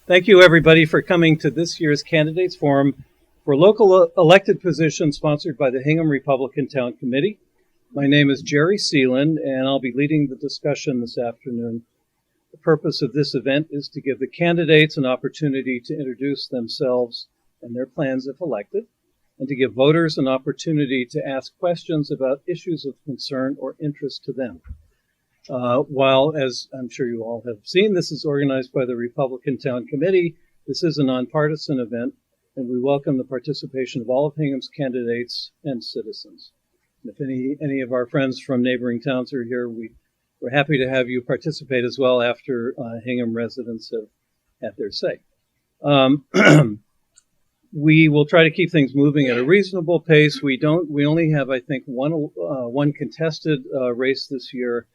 Thank you, everybody, for coming to this year's Candidates Forum for local elected positions sponsored by the Hingham Republican Town Committee. My name is Jerry Seeland, and I'll be leading the discussion this afternoon. The purpose of this event is to give the candidates an opportunity to introduce themselves and their plans if elected, and to give voters an opportunity to ask questions about issues of concern or interest to them. While, as I'm sure you all have seen, this is organized by the Republican Town Committee, this is a nonpartisan event, and we welcome the participation of all of Hingham's candidates and citizens. And if any of our friends from neighboring towns are here, we're happy to have you participate as well after Hingham residents have had their say. We will try to keep things moving at a reasonable pace. We only have, I think, one contested race this year.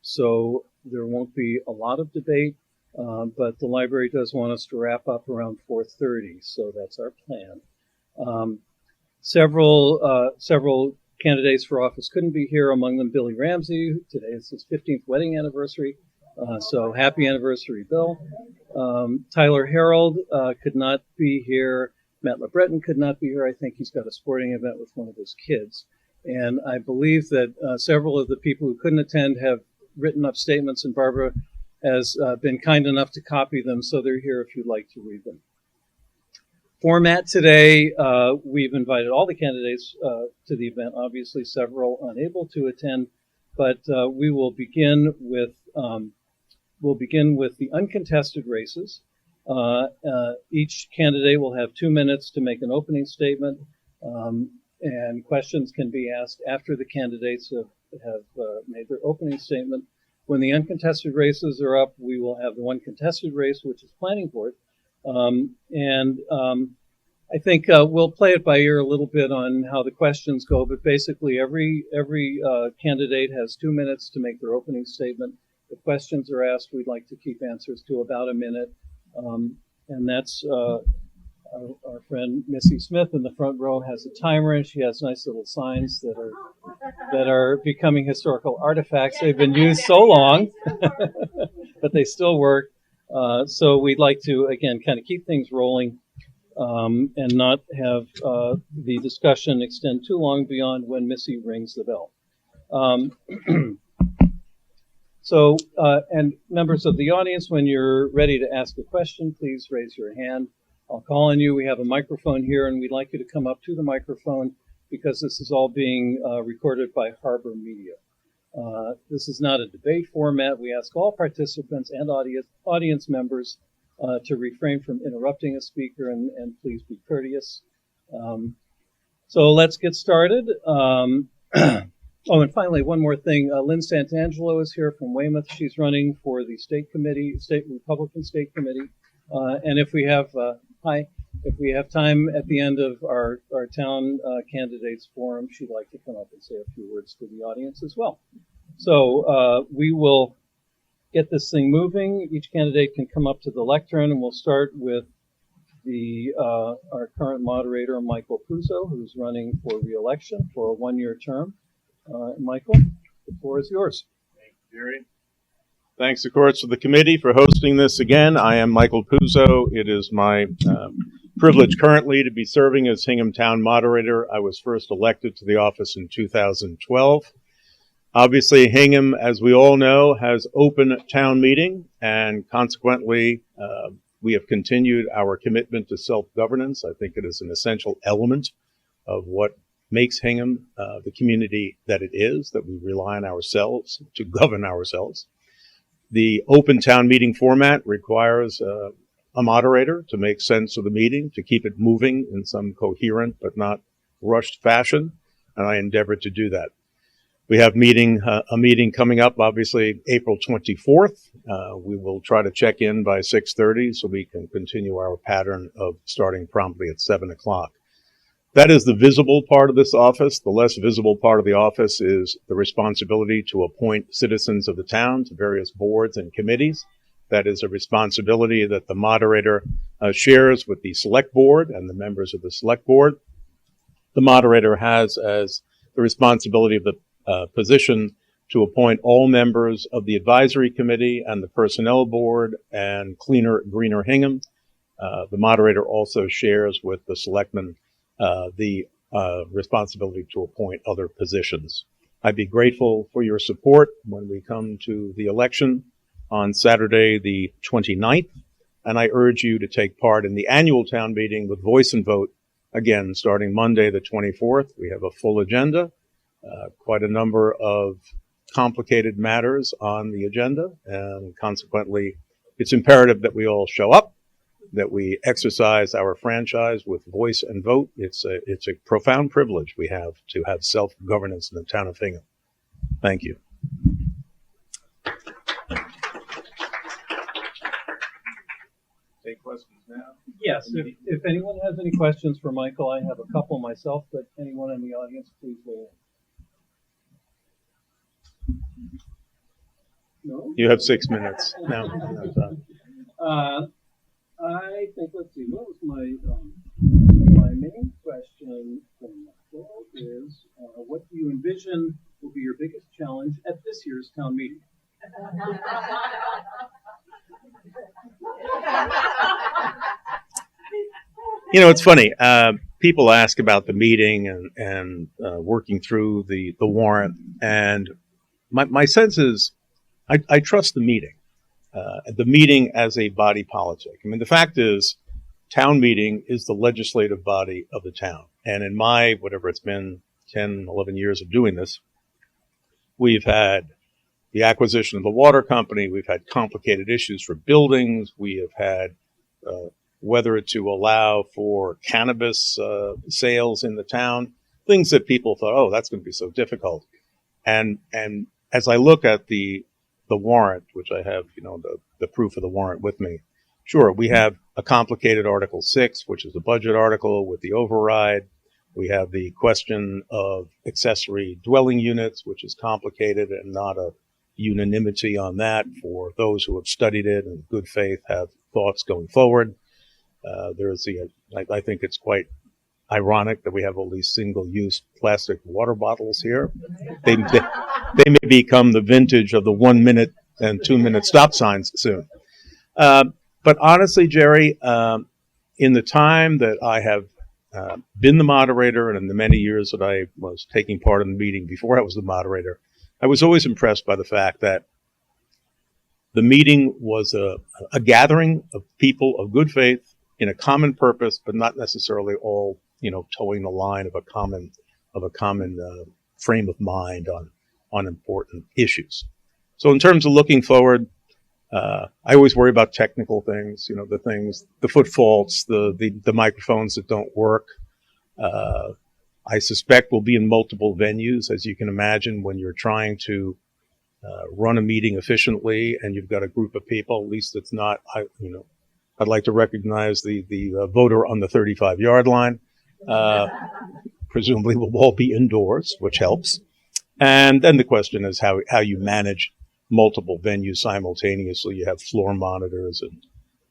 So there won't be a lot of debate, but the library does want us to wrap up around 4:30, so that's our plan. Several candidates for office couldn't be here, among them Billy Ramsey. Today is his 15th wedding anniversary, so happy anniversary, Bill. Tyler Harold could not be here. Matt LeBreton could not be here. I think he's got a sporting event with one of his kids. And I believe that several of the people who couldn't attend have written up statements, and Barbara has been kind enough to copy them, so they're here if you'd like to read them. Format today, we've invited all the candidates to the event, obviously several unable to attend, but we will begin with the uncontested races. Each candidate will have 2 minutes to make an opening statement. And questions can be asked after the candidates have made their opening statement. When the uncontested races are up, we will have the one contested race, which is planning board. I think we'll play it by ear a little bit on how the questions go, but basically every candidate has 2 minutes to make their opening statement. If questions are asked, we'd like to keep answers to about a minute. And that's our friend Missy Smith in the front row has a timer, and she has nice little signs that are becoming historical artifacts. They've been used so long, but they still work. So we'd like to, again, kind of keep things rolling and not have the discussion extend too long beyond when Missy rings the bell. And members of the audience, when you're ready to ask a question, please raise your hand. I'll call on you. We have a microphone here, and we'd like you to come up to the microphone because this is all being recorded by Harbor Media. This is not a debate format. We ask all participants and audience members to refrain from interrupting a speaker and please be courteous. So let's get started. Oh, and finally, one more thing. Lynn Santangelo is here from Weymouth. She's running for the Republican State Committee. And if we have time at the end of our town candidates forum, she'd like to come up and say a few words to the audience as well. So we will get this thing moving. Each candidate can come up to the lectern, and we'll start with our current moderator, Michael Puzo, who's running for re-election for a one-year term. Michael, the floor is yours. Thank you, Jerry. Thanks, of course, to the committee for hosting this again. I am Michael Puzo. It is my privilege currently to be serving as Hingham Town Moderator. I was first elected to the office in 2012. Obviously, Hingham, as we all know, has open town meeting, and consequently, we have continued our commitment to self-governance. I think it is an essential element of what makes Hingham the community that it is, that we rely on ourselves to govern ourselves. The open town meeting format requires a moderator to make sense of the meeting, to keep it moving in some coherent but not rushed fashion, and I endeavored to do that. We have a meeting coming up, obviously, April 24th. We will try to check in by 6:30 so we can continue our pattern of starting promptly at 7 o'clock. That is the visible part of this office. The less visible part of the office is the responsibility to appoint citizens of the town to various boards and committees. That is a responsibility that the moderator shares with the select board and the members of the select board. The moderator has as the responsibility of the position to appoint all members of the advisory committee and the personnel board and Cleaner, Greener Hingham. The moderator also shares with the selectmen the responsibility to appoint other positions. I'd be grateful for your support when we come to the election on Saturday, the 29th, and I urge you to take part in the annual town meeting with voice and vote, again, starting Monday, the 24th. We have a full agenda, quite a number of complicated matters on the agenda, and consequently, it's imperative that we all show up, that we exercise our franchise with voice and vote. It's a profound privilege we have to have self-governance in the town of Hingham. Thank you. Take questions now? Yes, if anyone has any questions for Michael, I have a couple myself, but anyone in the audience, please weigh in. No? You have 6 minutes. No. I think, let's see, what was my main question for Michael is, what do you envision will be your biggest challenge at this year's town meeting? You know, it's funny. People ask about the meeting and working through the warrant, and my sense is I trust the meeting as a body politic. I mean, the fact is, town meeting is the legislative body of the town. And in my, whatever it's been, 10, 11 years of doing this, we've had the acquisition of the water company. We've had complicated issues for buildings. We have had whether to allow for cannabis sales in the town, things that people thought, oh, that's going to be so difficult. And as I look at the warrant, which I have, the proof of the warrant with me, sure, we have a complicated Article 6, which is a budget article with the override. We have the question of accessory dwelling units, which is complicated and not a unanimity on that for those who have studied it and in good faith have thoughts going forward. I think it's quite ironic that we have all these single-use plastic water bottles here. They may become the vintage of the 1 minute and 2 minute stop signs soon. But honestly, Jerry, in the time that I have been the moderator and in the many years that I was taking part in the meeting before I was the moderator, I was always impressed by the fact that the meeting was a gathering of people of good faith in a common purpose, but not necessarily all, towing the line of a common frame of mind on important issues. So in terms of looking forward, I always worry about technical things, the foot faults, the microphones that don't work. I suspect we'll be in multiple venues, as you can imagine, when you're trying to run a meeting efficiently and you've got a group of people. At least it's not, I'd like to recognize the voter on the 35-yard line. Presumably we'll all be indoors, which helps. And then the question is how you manage multiple venues simultaneously. You have floor monitors. And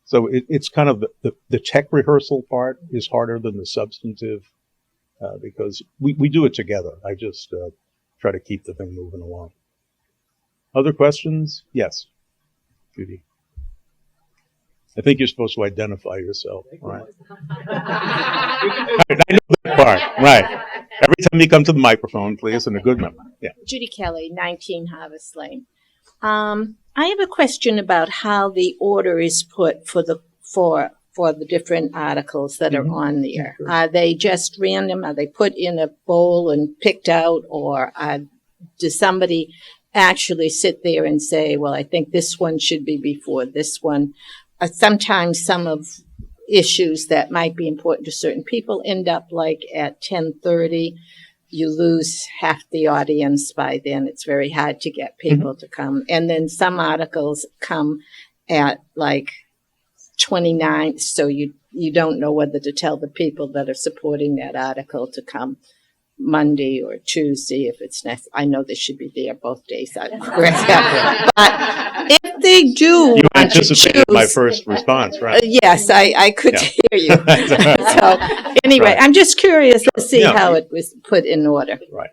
so it's kind of the tech rehearsal part is harder than the substantive because we do it together. I just try to keep the thing moving along. Other questions? Yes, Judy. I think you're supposed to identify yourself, right? I know that part, right. Every time you come to the microphone, please, and a good number. Yeah. Judy Kelly, 19 Harvest Lane. I have a question about how the order is put for the different articles that are on there. Sure. Are they just random? Are they put in a bowl and picked out, or does somebody actually sit there and say, well, I think this one should be before this one? Sometimes some of issues that might be important to certain people end up like at 10:30. You lose half the audience by then. It's very hard to get people to come. And then some articles come at like 29, so you don't know whether to tell the people that are supporting that article to come Monday or Tuesday if it's necessary. I know they should be there both days. But if they do you want anticipated to choose, my first response, right? yes, I could hear you. So anyway, right. I'm just curious to see how it was put in order. Right.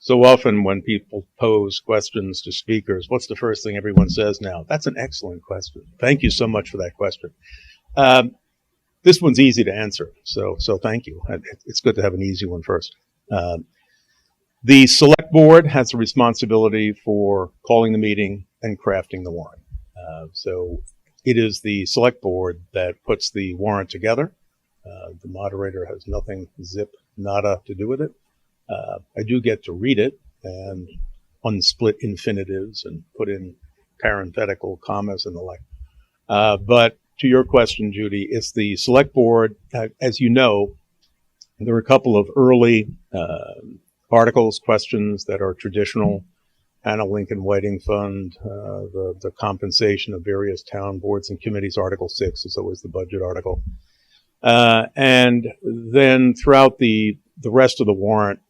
So often when people pose questions to speakers, what's the first thing everyone says now? That's an excellent question. Thank you so much for that question. This one's easy to answer, so thank you. It's good to have an easy one first. The select board has a responsibility for calling the meeting and crafting the warrant. So it is the select board that puts the warrant together. The moderator has nothing, zip, nada to do with it. I do get to read it and unsplit infinitives and put in parenthetical commas and the like. But to your question, Judy, it's the select board. As you know, there are a couple of early articles, questions that are traditional. Anna Lincoln Whiting Fund, the compensation of various town boards and committees. Article 6 is always the budget article. And then throughout the rest of the warrant,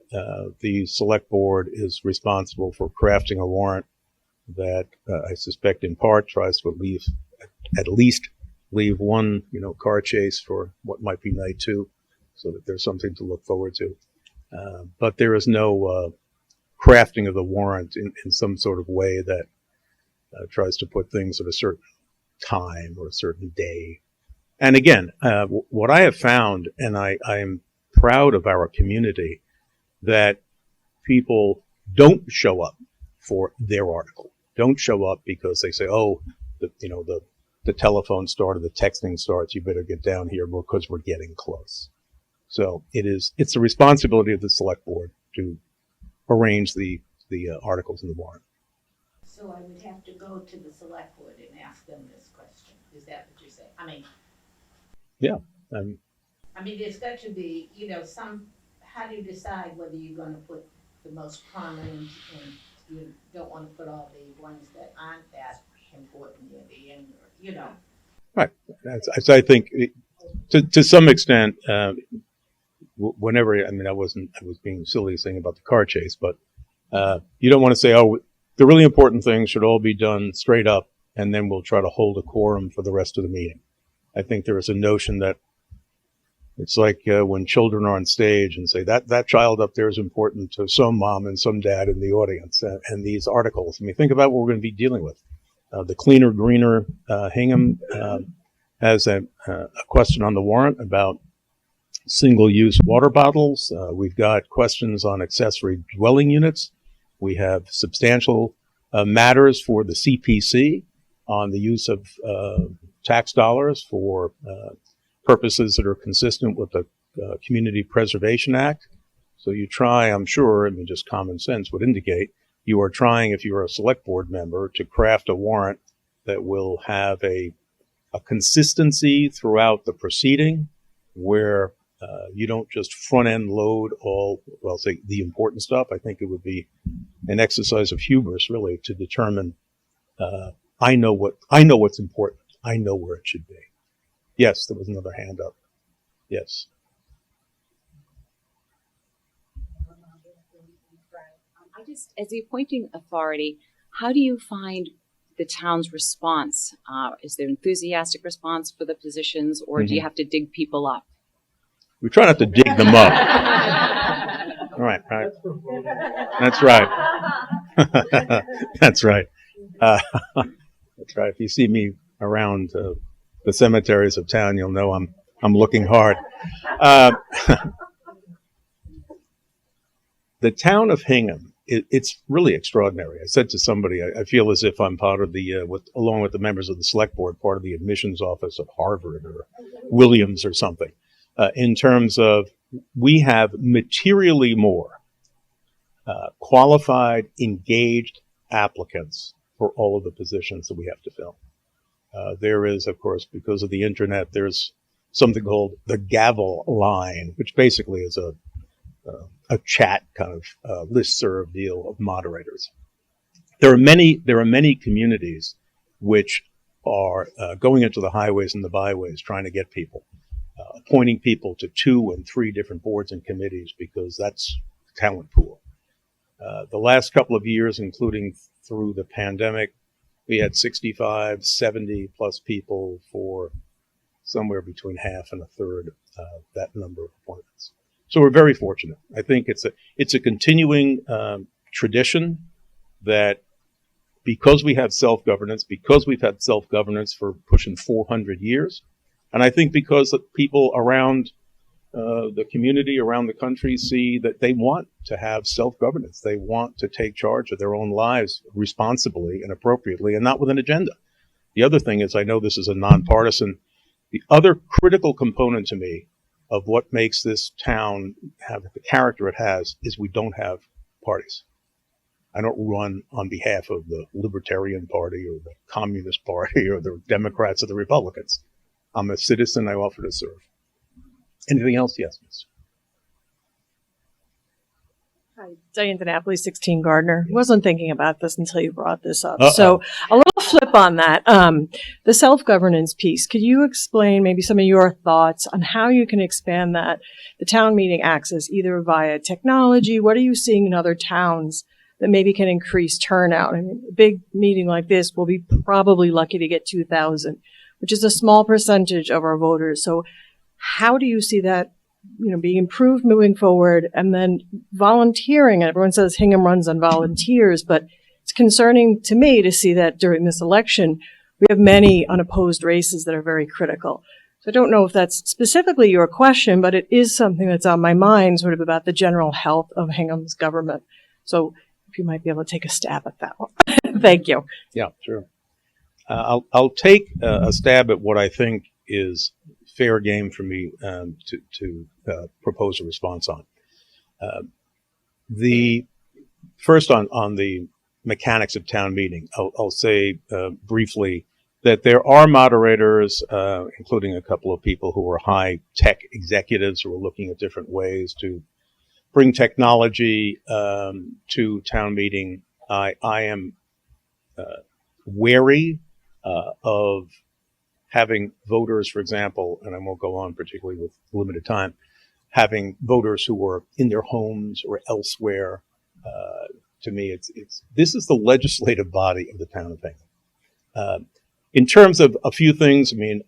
the select board is responsible for crafting a warrant that I suspect in part tries to at least leave one, car chase for what might be night 2, so that there's something to look forward to. But there is no crafting of the warrant in some sort of way that tries to put things at a certain time or a certain day. And again, what I have found, and I am proud of our community, that people don't show up for their article. Don't show up because they say, oh, the telephone started, the texting starts, you better get down here because we're getting close. So it's the responsibility of the select board to arrange the articles in the warrant. So I would have to go to the select board and ask them this question. Is that what you're saying? Yeah. There's got to be, how do you decide whether you're going to put the most prominent and you don't want to put all the ones that aren't that important near the end, Right. I think to some extent, whenever, I was being silly saying about the car chase, but you don't want to say, oh, the really important things should all be done straight up, and then we'll try to hold a quorum for the rest of the meeting. I think there is a notion that it's like when children are on stage and say that child up there is important to some mom and some dad in the audience, and these articles. Think about what we're going to be dealing with. The Cleaner, Greener Hingham has a question on the warrant about single-use water bottles. We've got questions on accessory dwelling units. We have substantial matters for the CPC on the use of tax dollars for purposes that are consistent with the Community Preservation Act. So you try, I'm sure, just common sense would indicate, you are trying, if you're a select board member, to craft a warrant that will have a consistency throughout the proceeding, where you don't just front-end load say the important stuff. I think it would be an exercise of hubris, really, to determine, I know what's important. I know where it should be. Yes, there was another hand up. Yes. As the appointing authority, how do you find the town's response? Is there enthusiastic response for the positions, or do you have to dig people up? We try not to dig them up. Right. That's right. That's right. That's right. If you see me around the cemeteries of town, you'll know I'm looking hard. The town of Hingham, it's really extraordinary. I said to somebody, I feel as if I'm part of along with the members of the select board, part of the admissions office at Harvard or Williams or something, in terms of we have materially more qualified, engaged applicants for all of the positions that we have to fill. There is, of course, because of the internet, there's something called the gavel line, which basically is a chat kind of listserv deal of moderators. There are many communities which are going into the highways and the byways trying to get people, appointing people to 2 and 3 different boards and committees because that's the talent pool. The last couple of years, including through the pandemic, we had 65, 70 plus people for somewhere between half and a third of that number of appointments. So we're very fortunate. I think it's a continuing tradition that because we have self-governance, because we've had self-governance for pushing 400 years, and I think because the people around the community, around the country see that they want to have self-governance. They want to take charge of their own lives responsibly and appropriately and not with an agenda. The other thing is, I know this is a nonpartisan, the other critical component to me of what makes this town have the character it has is we don't have parties. I don't run on behalf of the Libertarian Party or the Communist Party or the Democrats or the Republicans. I'm a citizen. I offer to serve. Anything else? Yes, miss. Hi, Diane DiNapoli, 16 Gardner. Wasn't thinking about this until you brought this up. Uh-oh. So a little flip on that. The self-governance piece, could you explain maybe some of your thoughts on how you can expand that, the town meeting access, either via technology? What are you seeing in other towns that maybe can increase turnout? I mean, a big meeting like this will be probably lucky to get 2,000, which is a small percentage of our voters. So how do you see that, being improved moving forward? And then volunteering, everyone says Hingham runs on volunteers, but it's concerning to me to see that during this election, we have many unopposed races that are very critical. So I don't know if that's specifically your question, but it is something that's on my mind, sort of about the general health of Hingham's government. So if you might be able to take a stab at that one. Thank you. Yeah, sure. I'll take a stab at what I think is fair game for me to propose a response on. The first on the mechanics of town meeting, I'll say briefly that there are moderators, including a couple of people who are high tech executives who are looking at different ways to bring technology to town meeting. I am wary of having voters, for example, and I won't go on particularly with limited time, having voters who are in their homes or elsewhere. To me, this is the legislative body of the town of Hingham. In terms of a few things, I mean,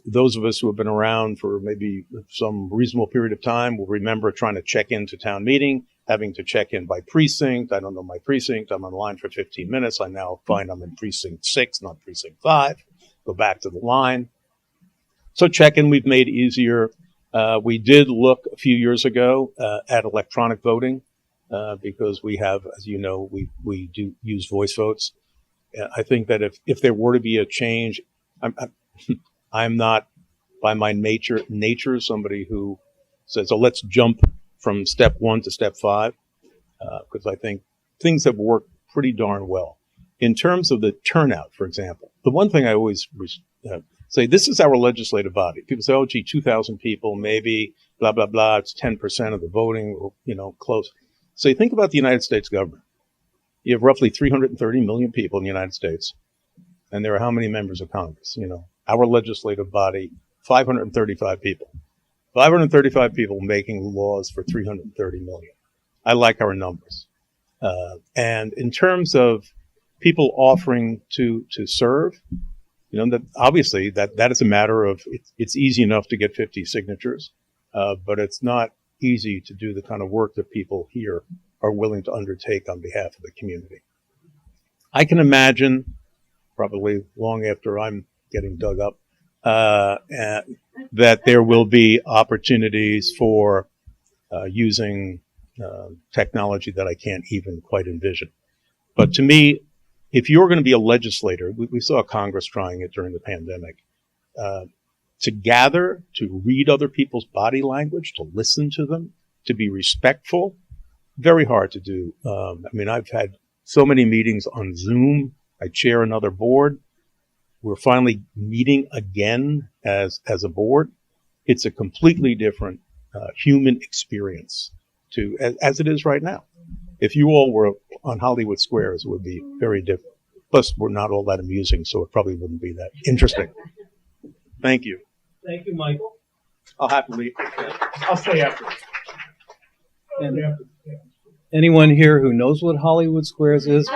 those of us who have been around for maybe some reasonable period of time will remember trying to check into town meeting, having to check in by precinct. I don't know my precinct. I'm online for 15 minutes. I now find I'm in precinct 6, not precinct 5. Go back to the line. So check-in we've made easier. We did look a few years ago at electronic voting because we have, as you know, we do use voice votes. I think that if there were to be a change, I'm not by my nature somebody who says, oh, let's jump from step 1 to step 5, because I think things have worked pretty darn well. In terms of the turnout, for example, the one thing I always say, this is our legislative body. People say, oh, gee, 2,000 people, maybe, blah, blah, blah, it's 10% of the voting, close. So you think about the United States government. You have roughly 330 million people in the United States, and there are how many members of Congress? Our legislative body, 535 people. 535 people making laws for 330 million. I like our numbers. And in terms of people offering to serve, that obviously that is a matter of, it's easy enough to get 50 signatures, but it's not easy to do the kind of work that people here are willing to undertake on behalf of the community. I can imagine, probably long after I'm getting dug up, that there will be opportunities for using technology that I can't even quite envision. But to me, if you're going to be a legislator, we saw Congress trying it during the pandemic, to gather, to read other people's body language, to listen to them, to be respectful, very hard to do. I've had so many meetings on Zoom. I chair another board. We're finally meeting again as a board. It's a completely different human experience as it is right now. If you all were on Hollywood Squares, it would be very different. Plus, we're not all that amusing, so it probably wouldn't be that interesting. Thank you. Thank you, Michael. I'll happily. I'll stay after. And anyone here who knows what Hollywood Squares is?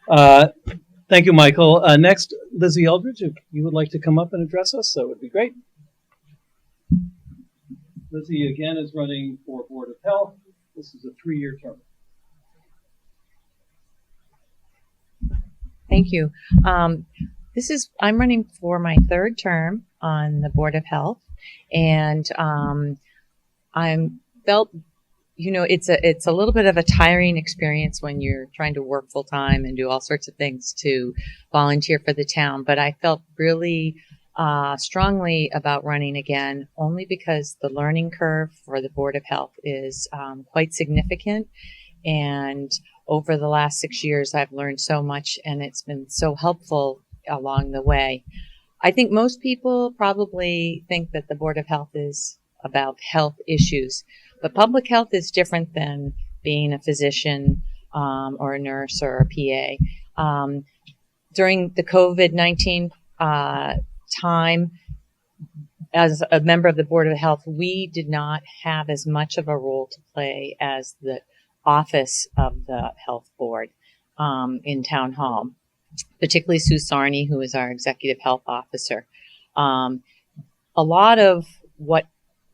Thank you, Michael. Next, Lizzie Eldridge, if you would like to come up and address us, that would be great. Lizzie again is running for Board of Health. This is a 3-year term. Thank you. I'm running for my 3rd term on the Board of Health, and I'm felt, it's a little bit of a tiring experience when you're trying to work full time and do all sorts of things to volunteer for the town. But I felt really strongly about running again, only because the learning curve for the Board of Health is quite significant. And over the last 6 years, I've learned so much, and it's been so helpful along the way. I think most people probably think that the Board of Health is about health issues, but public health is different than being a physician or a nurse or a PA. During the COVID-19 time, as a member of the Board of Health, we did not have as much of a role to play as the office of the health board in town hall, particularly Sue Sarney, who is our executive health officer. A lot of what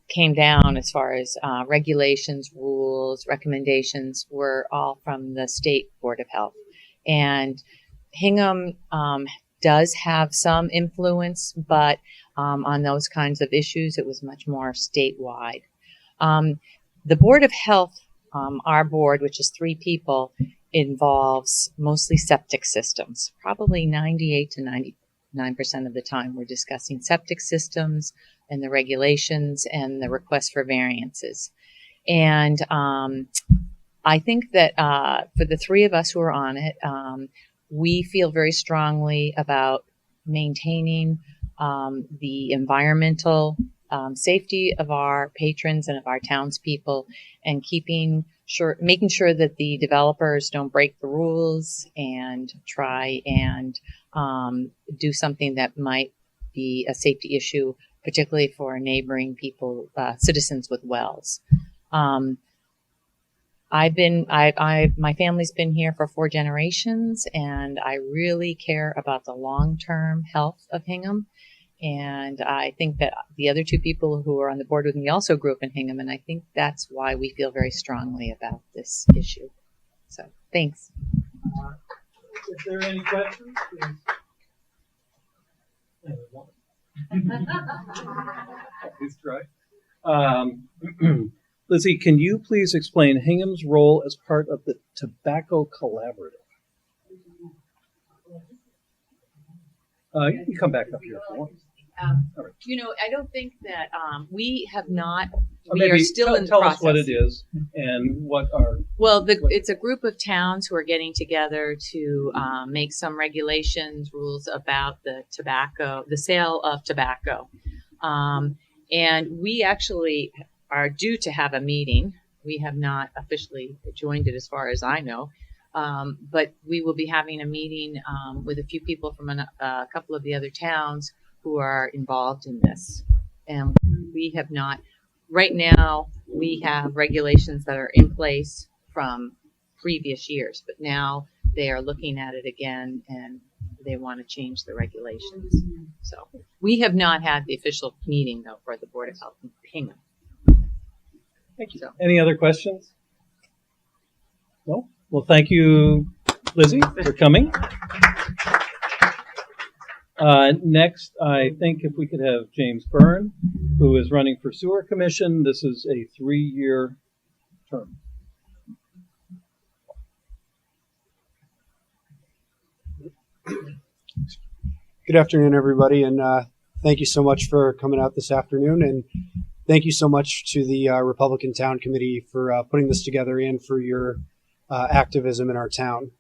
came down as far as regulations, rules, recommendations were all from the state Board of Health. And Hingham does have some influence, but on those kinds of issues, it was much more statewide. The Board of Health, our board, which is 3 people, involves mostly septic systems. Probably 98 to 99% of the time we're discussing septic systems and the regulations and the request for variances. And I think that for the 3 of us who are on it, we feel very strongly about maintaining the environmental safety of our patrons and of our townspeople, and making sure that the developers don't break the rules and try and do something that might be a safety issue, particularly for neighboring people, citizens with wells. My family's been here for 4 generations, and I really care about the long-term health of Hingham. And I think that the other 2 people who are on the board with me also grew up in Hingham, and I think that's why we feel very strongly about this issue. So, thanks. If there are any questions, please try. Lizzie, can you please explain Hingham's role as part of the Tobacco Collaborative? You can come back up here if you want. I don't think that we have not. Or We are still in the tell process. us what it is and what are. Well, it's a group of towns who are getting together to make some regulations, rules about the sale of tobacco. And we actually are due to have a meeting. We have not officially joined it as far as I know. But we will be having a meeting with a few people from a couple of the other towns who are involved in this. And we have not, right now, we have regulations that are in place from previous years, but now they are looking at it again and they want to change the regulations. So we have not had the official meeting, though, for the Board of Health in Hingham. Thank you. So. Any other questions? No? Well, thank you, Lizzie, for coming. Next, I think if we could have James Byrne, who is running for Sewer Commission. This is a 3-year term. Good afternoon, everybody, and thank you so much for coming out this afternoon, and thank you so much to the Republican Town Committee for putting this together and for your activism in our town.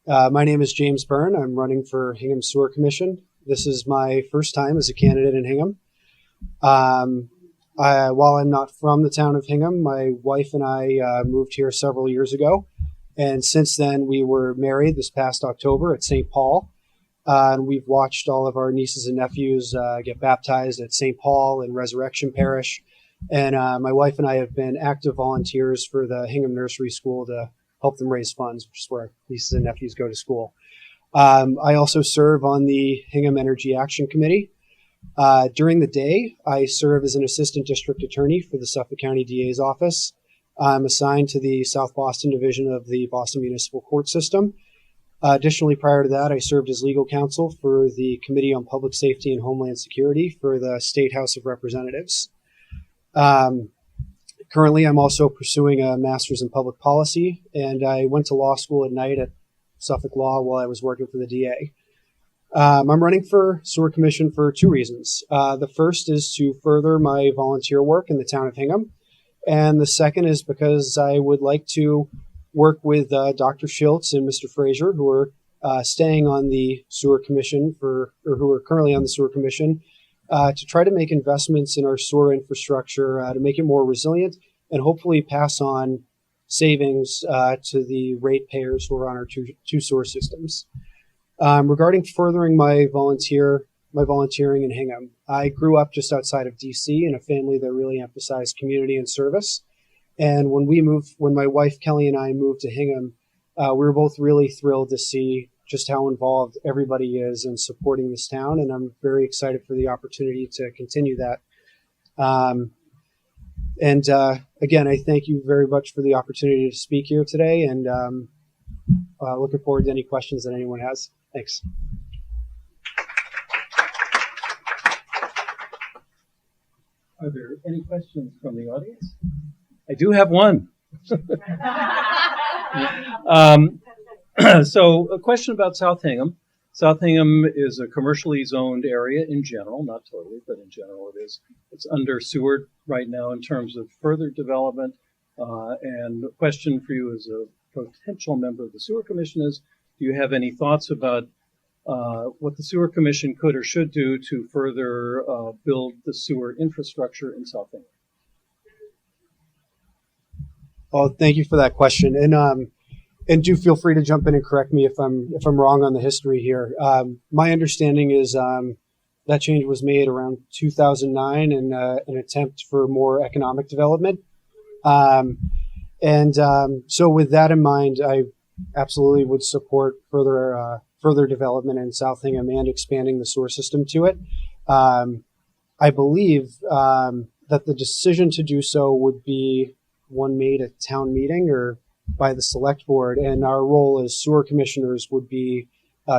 My name is James Byrne. I'm running for Hingham Sewer Commission. This is my first time as a candidate in Hingham. While I'm not from the town of Hingham, my wife and I moved here several years ago, and since then we were married this past October at St. Paul. And we've watched all of our nieces and nephews get baptized at St. Paul and Resurrection Parish. And my wife and I have been active volunteers for the Hingham Nursery School to help them raise funds, which is where nieces and nephews go to school. I also serve on the Hingham Energy Action Committee. During the day, I serve as an assistant district attorney for the Suffolk County DA's office. I'm assigned to the South Boston Division of the Boston Municipal Court System. Additionally, prior to that, I served as legal counsel for the Committee on Public Safety and Homeland Security for the State House of Representatives. Currently, I'm also pursuing a master's in public policy, and I went to law school at night at Suffolk Law while I was working for the DA. I'm running for Sewer Commission for two reasons. The first is to further my volunteer work in the town of Hingham, and the second is because I would like to work with Dr. Schultz and Mr. Fraser, who are staying on the Sewer Commission or who are currently on the Sewer Commission, to try to make investments in our sewer infrastructure to make it more resilient and hopefully pass on savings to the ratepayers who are on our two sewer systems. Regarding furthering my volunteering in Hingham, I grew up just outside of DC in a family that really emphasized community and service. And when my wife Kelly and I moved to Hingham, we were both really thrilled to see just how involved everybody is in supporting this town. And I'm very excited for the opportunity to continue that. Again, I thank you very much for the opportunity to speak here today, and looking forward to any questions that anyone has. Thanks. Are there any questions from the audience? I do have one. So a question about South Hingham. South Hingham is a commercially zoned area in general, not totally, but in general it is. It's under sewered right now in terms of further development. And the question for you as a potential member of the Sewer Commission is, do you have any thoughts about what the Sewer Commission could or should do to further build the sewer infrastructure in South Hingham? Oh, thank you for that question. And do feel free to jump in and correct me if I'm wrong on the history here. My understanding is that change was made around 2009 in an attempt for more economic development. So with that in mind, I absolutely would support further development in South Hingham and expanding the sewer system to it. I believe that the decision to do so would be one made at town meeting or by the select board, and our role as sewer commissioners would be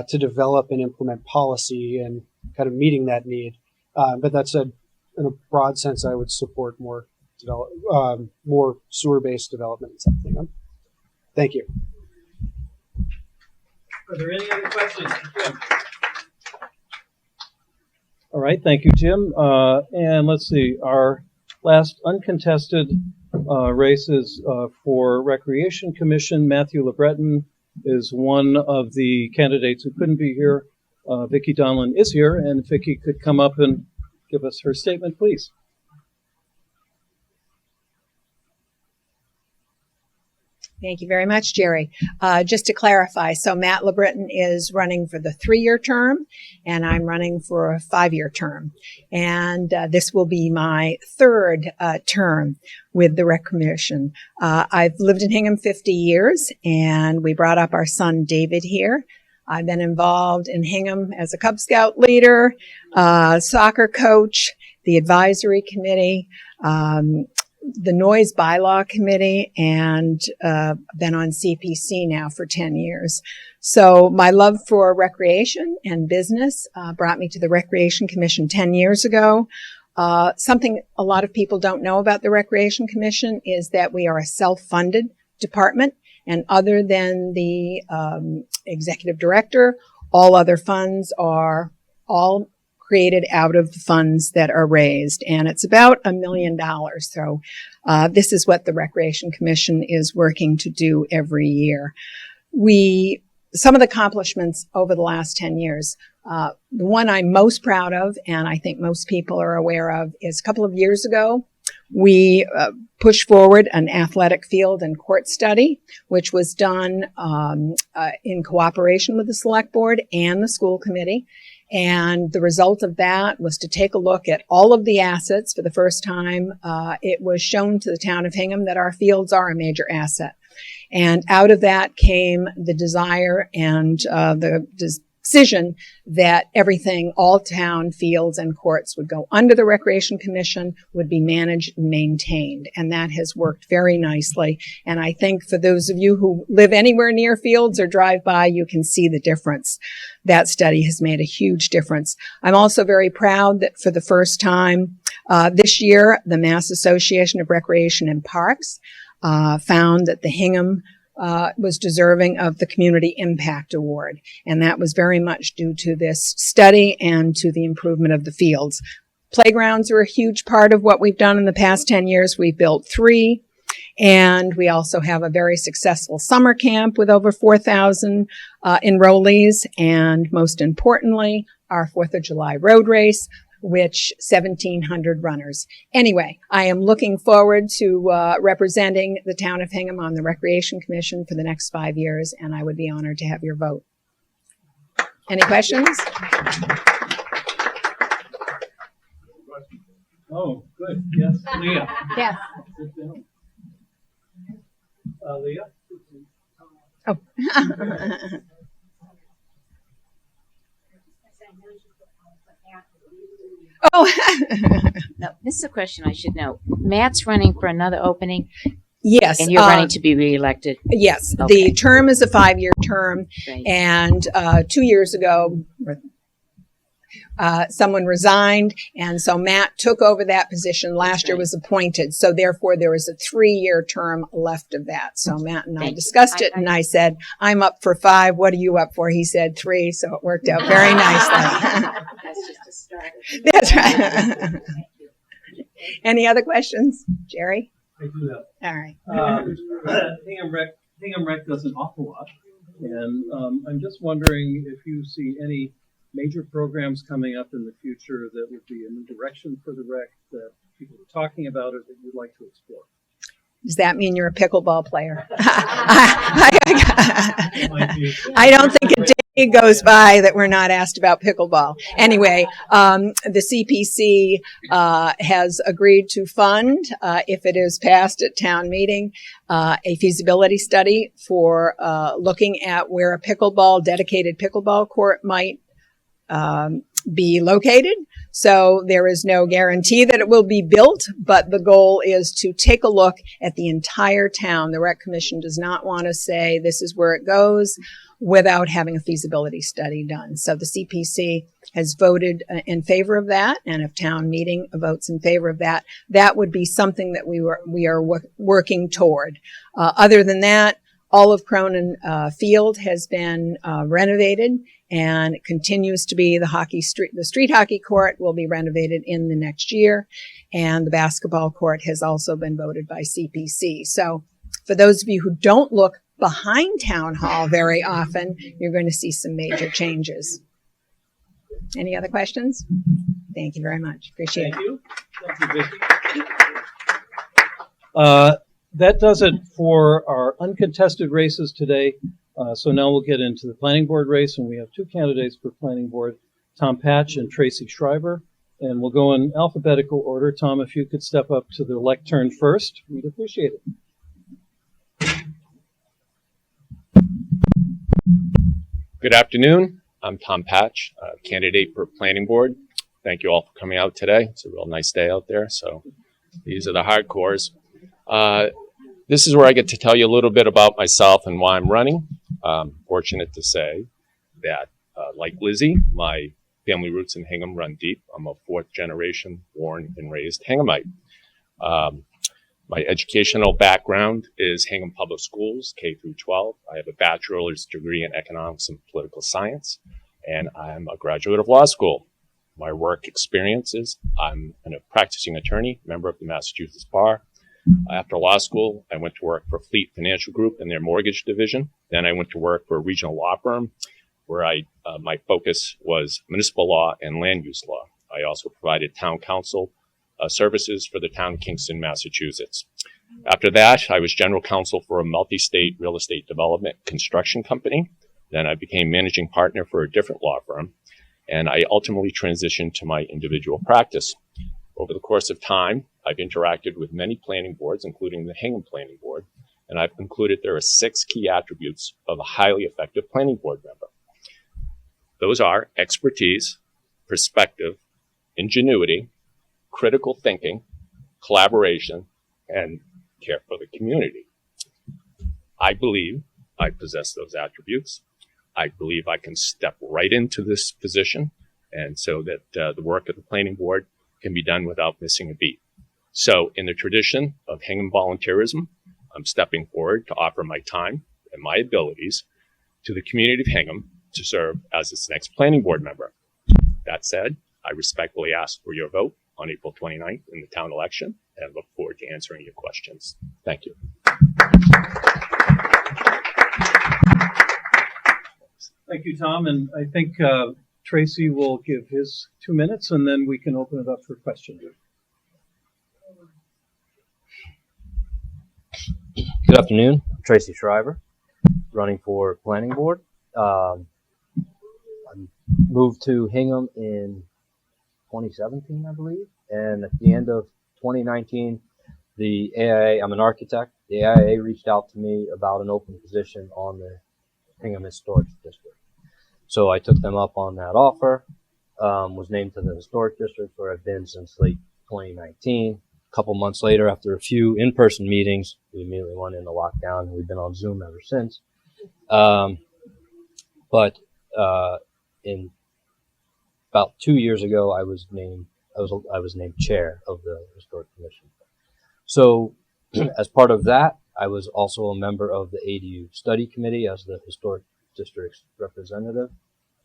to develop and implement policy and kind of meeting that need. But that said, in a broad sense, I would support more sewer-based development in South Hingham. Thank you. Are there any other questions? Jim? All right, thank you, Jim. And let's see, our last uncontested race is for Recreation Commission. Matthew LeBreton is one of the candidates who couldn't be here. Vicki Donlin is here, and if Vicki could come up and give us her statement, please. Thank you very much, Jerry. Just to clarify, so Matt LeBreton is running for the 3-year term, and I'm running for a 5-year term. And this will be my 3rd term with the Rec Commission. I've lived in Hingham 50 years, and we brought up our son David here. I've been involved in Hingham as a Cub Scout leader, soccer coach, the advisory committee, the noise bylaw committee, and been on CPC now for 10 years. So my love for recreation and business brought me to the Recreation Commission 10 years ago. Something a lot of people don't know about the Recreation Commission is that we are a self-funded department, and other than the executive director, all other funds are all created out of the funds that are raised, and it's about $1 million. So this is what the Recreation Commission is working to do every year. Some of the accomplishments over the last 10 years, the one I'm most proud of, and I think most people are aware of, is a couple of years ago, we pushed forward an athletic field and court study, which was done in cooperation with the Select Board and the school committee. And the result of that was to take a look at all of the assets for the first time. It was shown to the town of Hingham that our fields are a major asset. And out of that came the desire and the decision that everything, all town fields and courts would go under the Recreation Commission, would be managed and maintained. And that has worked very nicely. And I think for those of you who live anywhere near fields or drive by, you can see the difference. That study has made a huge difference. I'm also very proud that for the first time this year, the Mass Association of Recreation and Parks found that the Hingham was deserving of the Community Impact Award. And that was very much due to this study and to the improvement of the fields. Playgrounds are a huge part of what we've done in the past 10 years. We've built 3. And we also have a very successful summer camp with over 4,000 enrollees. And most importantly, our 4th of July road race, which 1,700 runners. Anyway, I am looking forward to representing the town of Hingham on the Recreation Commission for the next 5 years, and I would be honored to have your vote. Any questions? Oh, good. Yes, Leah. Yes. Sit down. Leah? Oh. Oh. No, this is a question I should know. Matt's running for another opening, Yes. and you're running to be reelected. Yes. Okay. The term is a 5-year term, Right. and 2 years ago, someone resigned, and so Matt took over that position. Last year was appointed, so therefore there was a 3-year term left of that. So Matt and I Thank you. discussed it, and I said, I'm up for 5. What are you up for? He said 3, so it worked out very nicely. That's just a start. That's right. Any other questions? Jerry? I do have. All right. Hingham Rec does an awful lot, and I'm just wondering if you see any major programs coming up in the future that would be a new direction for the rec that people are talking about or that you'd like to explore. Does that mean you're a pickleball player? I don't think a day goes by that we're not asked about pickleball. Anyway, the CPC has agreed to fund, if it is passed at town meeting, a feasibility study for looking at where a dedicated pickleball court might be located. So there is no guarantee that it will be built, but the goal is to take a look at the entire town. The Rec Commission does not want to say this is where it goes without having a feasibility study done. So the CPC has voted in favor of that, and if town meeting votes in favor of that, that would be something that we are working toward. Other than that, Olive Cronin Field has been renovated, and it continues to be the street hockey court will be renovated in the next year, and the basketball court has also been voted by CPC. So for those of you who don't look behind Town Hall very often, you're going to see some major changes. Any other questions? Thank you very much. Appreciate it. Thank you. Thank you, Vicki. That does it for our uncontested races today. So now we'll get into the planning board race, and we have 2 candidates for planning board, Tom Patch and Tracy Schreiber. And we'll go in alphabetical order. Tom, if you could step up to the lectern first, we'd appreciate it. Good afternoon. I'm Tom Patch, candidate for planning board. Thank you all for coming out today. It's a real nice day out there. So these are the hardcores. This is where I get to tell you a little bit about myself and why I'm running. Fortunate to say that, like Lizzie, my family roots in Hingham run deep. I'm a 4th generation born and raised Hinghamite. My educational background is Hingham Public Schools, K through 12. I have a bachelor's degree in economics and political science, and I'm a graduate of law school. My work experiences, I'm a practicing attorney, member of the Massachusetts Bar. After law school, I went to work for Fleet Financial Group in their mortgage division. Then I went to work for a regional law firm where my focus was municipal law and land use law. I also provided town council services for the town of Kingston, Massachusetts. After that, I was general counsel for a multi-state real estate development construction company. Then I became managing partner for a different law firm, and I ultimately transitioned to my individual practice. Over the course of time, I've interacted with many planning boards, including the Hingham Planning Board, and I've concluded there are 6 key attributes of a highly effective planning board member. Those are expertise, perspective, ingenuity, critical thinking, collaboration, and care for the community. I believe I possess those attributes. I believe I can step right into this position, and so that the work of the planning board can be done without missing a beat. So in the tradition of Hingham volunteerism, I'm stepping forward to offer my time and my abilities to the community of Hingham to serve as its next planning board member. That said, I respectfully ask for your vote on April 29th in the town election and look forward to answering your questions. Thank you. Thank you, Tom. And I think Tracy will give his 2 minutes, and then we can open it up for questions. Good afternoon. I'm Tracy Shriver, running for planning board. I moved to Hingham in 2017, I believe, and at the end of 2019, the AIA, I'm an architect, the AIA reached out to me about an open position on the Hingham Historic District. So I took them up on that offer, was named to the Historic District where I've been since late 2019. A couple months later, after a few in-person meetings, we immediately went into lockdown, and we've been on Zoom ever since. But in about 2 years ago, I was named chair of the Historic Commission. So as part of that, I was also a member of the ADU study committee as the Historic District's representative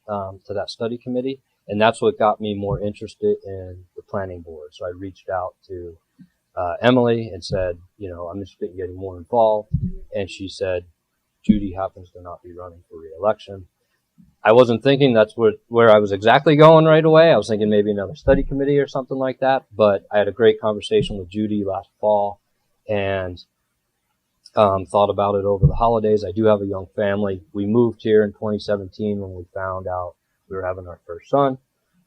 to that study committee. And that's what got me more interested in the planning board. So I reached out to Emily and said, I'm interested in getting more involved. And she said, Judy happens to not be running for re-election. I wasn't thinking that's where I was exactly going right away. I was thinking maybe another study committee or something like that. But I had a great conversation with Judy last fall and thought about it over the holidays. I do have a young family. We moved here in 2017 when we found out we were having our first son,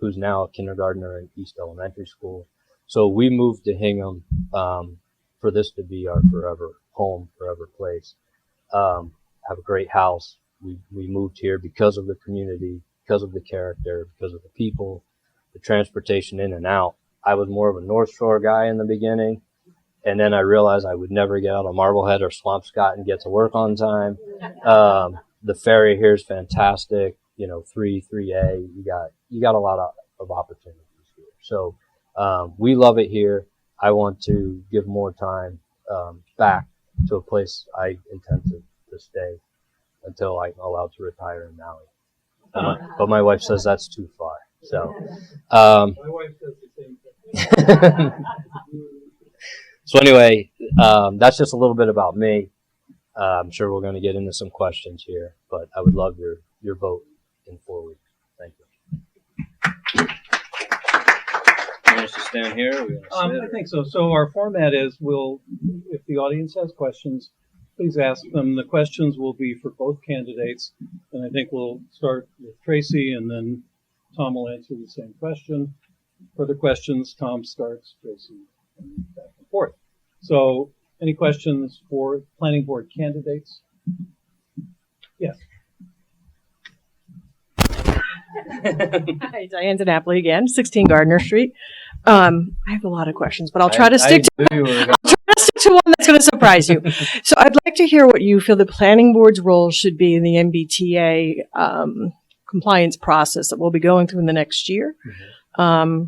who's now a kindergartner in East Elementary School. So we moved to Hingham for this to be our forever home, forever place. Have a great house. We moved here because of the community, because of the character, because of the people, the transportation in and out. I was more of a North Shore guy in the beginning, and then I realized I would never get out of Marblehead or Swampscott and get to work on time. The ferry here is fantastic. 3A, you got a lot of opportunities here. So we love it here. I want to give more time back to a place I intend to stay until I'm allowed to retire in Maui. But my wife says that's too far. So My wife says the same thing. so anyway, that's just a little bit about me. I'm sure we're going to get into some questions here, but I would love your vote in 4 weeks. Thank you. You want us to stand here? Or we want to sit, I think so. So our format is if the audience has questions, please ask them. The questions will be for both candidates, and I think we'll start with Tracy, and then Tom will answer the same question. Further questions, Tom starts, Tracy, and back and forth. So, any questions for planning board candidates? Yes. Hi, Diane DiNapoli again, 16 Gardner Street. I have a lot of questions, but I'll try to stick to one that's going to surprise you. So I'd like to hear what you feel the planning board's role should be in the MBTA compliance process that we'll be going through in the next year. Mm-hmm.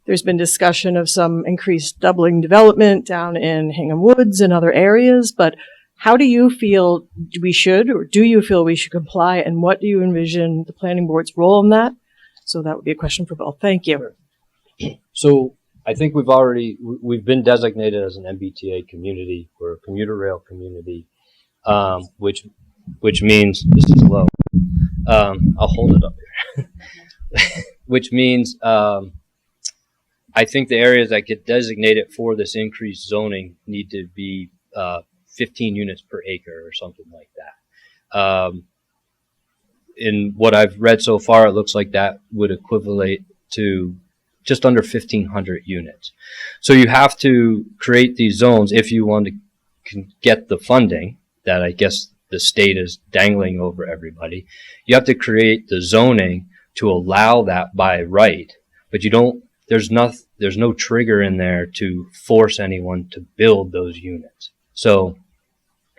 There's been discussion of some increased doubling development down in Hingham Woods and other areas, but how do you feel we should, or do you feel we should comply, and what do you envision the planning board's role in that? So that would be a question for Bill. Thank you. Sure. So I think we've been designated as an MBTA community. We're a commuter rail community, which means, this is low, I'll hold it up here, which means I think the areas that get designated for this increased zoning need to be 15 units per acre or something like that. In what I've read so far, it looks like that would equivalent to just under 1,500 units. So you have to create these zones if you want to get the funding that I guess the state is dangling over everybody. You have to create the zoning to allow that by right, but there's no trigger in there to force anyone to build those units. So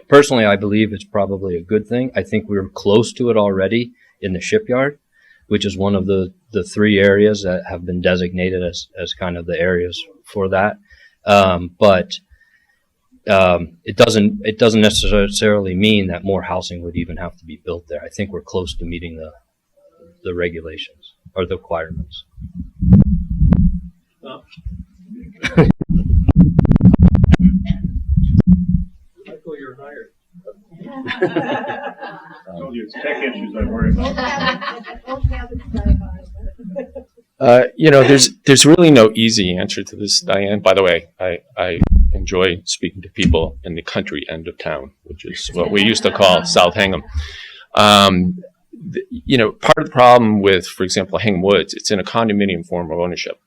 personally, I believe it's probably a good thing. I think we're close to it already in the shipyard, which is one of the three areas that have been designated as kind of the areas for that. But it doesn't necessarily mean that more housing would even have to be built there. I think we're close to meeting the regulations or the requirements. Michael, you're hired. I told you it's tech issues I worry about. There's really no easy answer to this, Diane. By the way, I enjoy speaking to people in the country end of town, which is what we used to call South Hingham. Part of the problem with, for example, Hingham Woods, it's in a condominium form of ownership.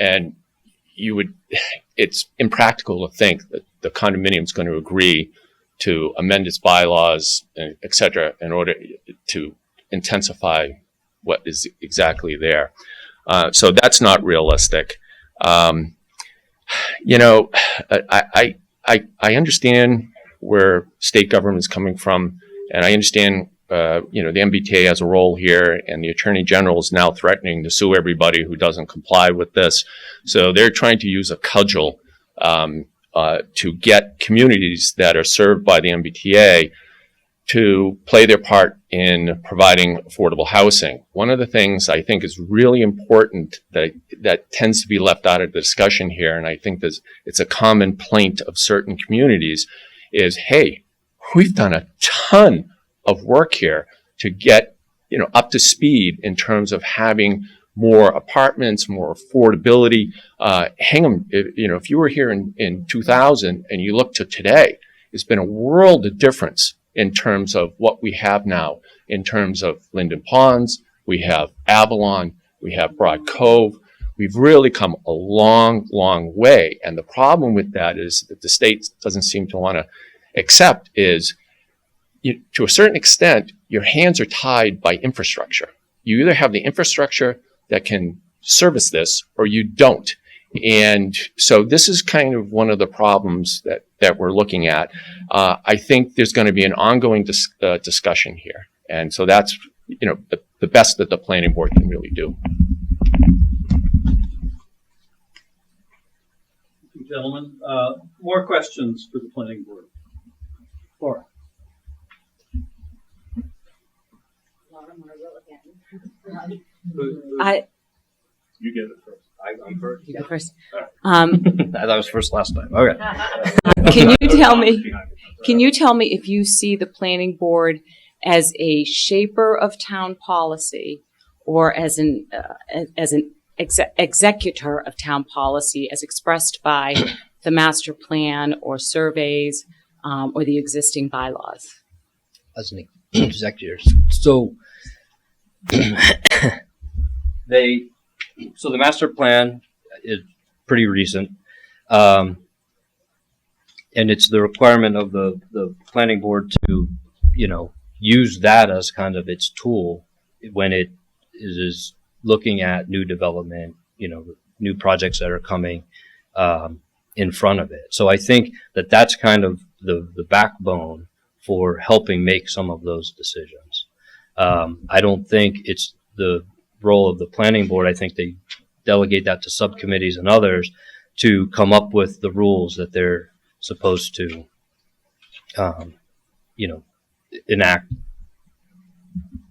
And it's impractical to think that the condominium is going to agree to amend its bylaws, et cetera, in order to intensify what is exactly there. So that's not realistic. I understand where state government is coming from, and I understand, the MBTA has a role here, and the Attorney General is now threatening to sue everybody who doesn't comply with this. So they're trying to use a cudgel to get communities that are served by the MBTA to play their part in providing affordable housing. One of the things I think is really important that tends to be left out of the discussion here, and I think it's a common plaint of certain communities, is, hey, we've done a ton of work here to get, up to speed in terms of having more apartments, more affordability. Hingham, if you were here in 2000 and you look to today, it's been a world of difference in terms of what we have now, in terms of Linden Ponds, we have Avalon, we have Broad Cove. We've really come a long, long way. And the problem with that is that the state doesn't seem to want to accept is, to a certain extent, your hands are tied by infrastructure. You either have the infrastructure that can service this or you don't. And so this is kind of one of the problems that we're looking at. I think there's going to be an ongoing discussion here. And so that's, the best that the planning board can really do. Gentlemen, more questions for the planning board. Laura. You get it first. I'm first. You go first. I thought I was first last time. Okay. Can you tell me if you see the planning board as a shaper of town policy or as an executor of town policy as expressed by the master plan or surveys or the existing bylaws? As an executor. So so the master plan is pretty recent. And it's the requirement of the planning board to, use that as kind of its tool when it is looking at new development, new projects that are coming in front of it. So I think that's kind of the backbone for helping make some of those decisions. I don't think it's the role of the planning board. I think they delegate that to subcommittees and others to come up with the rules that they're supposed to, enact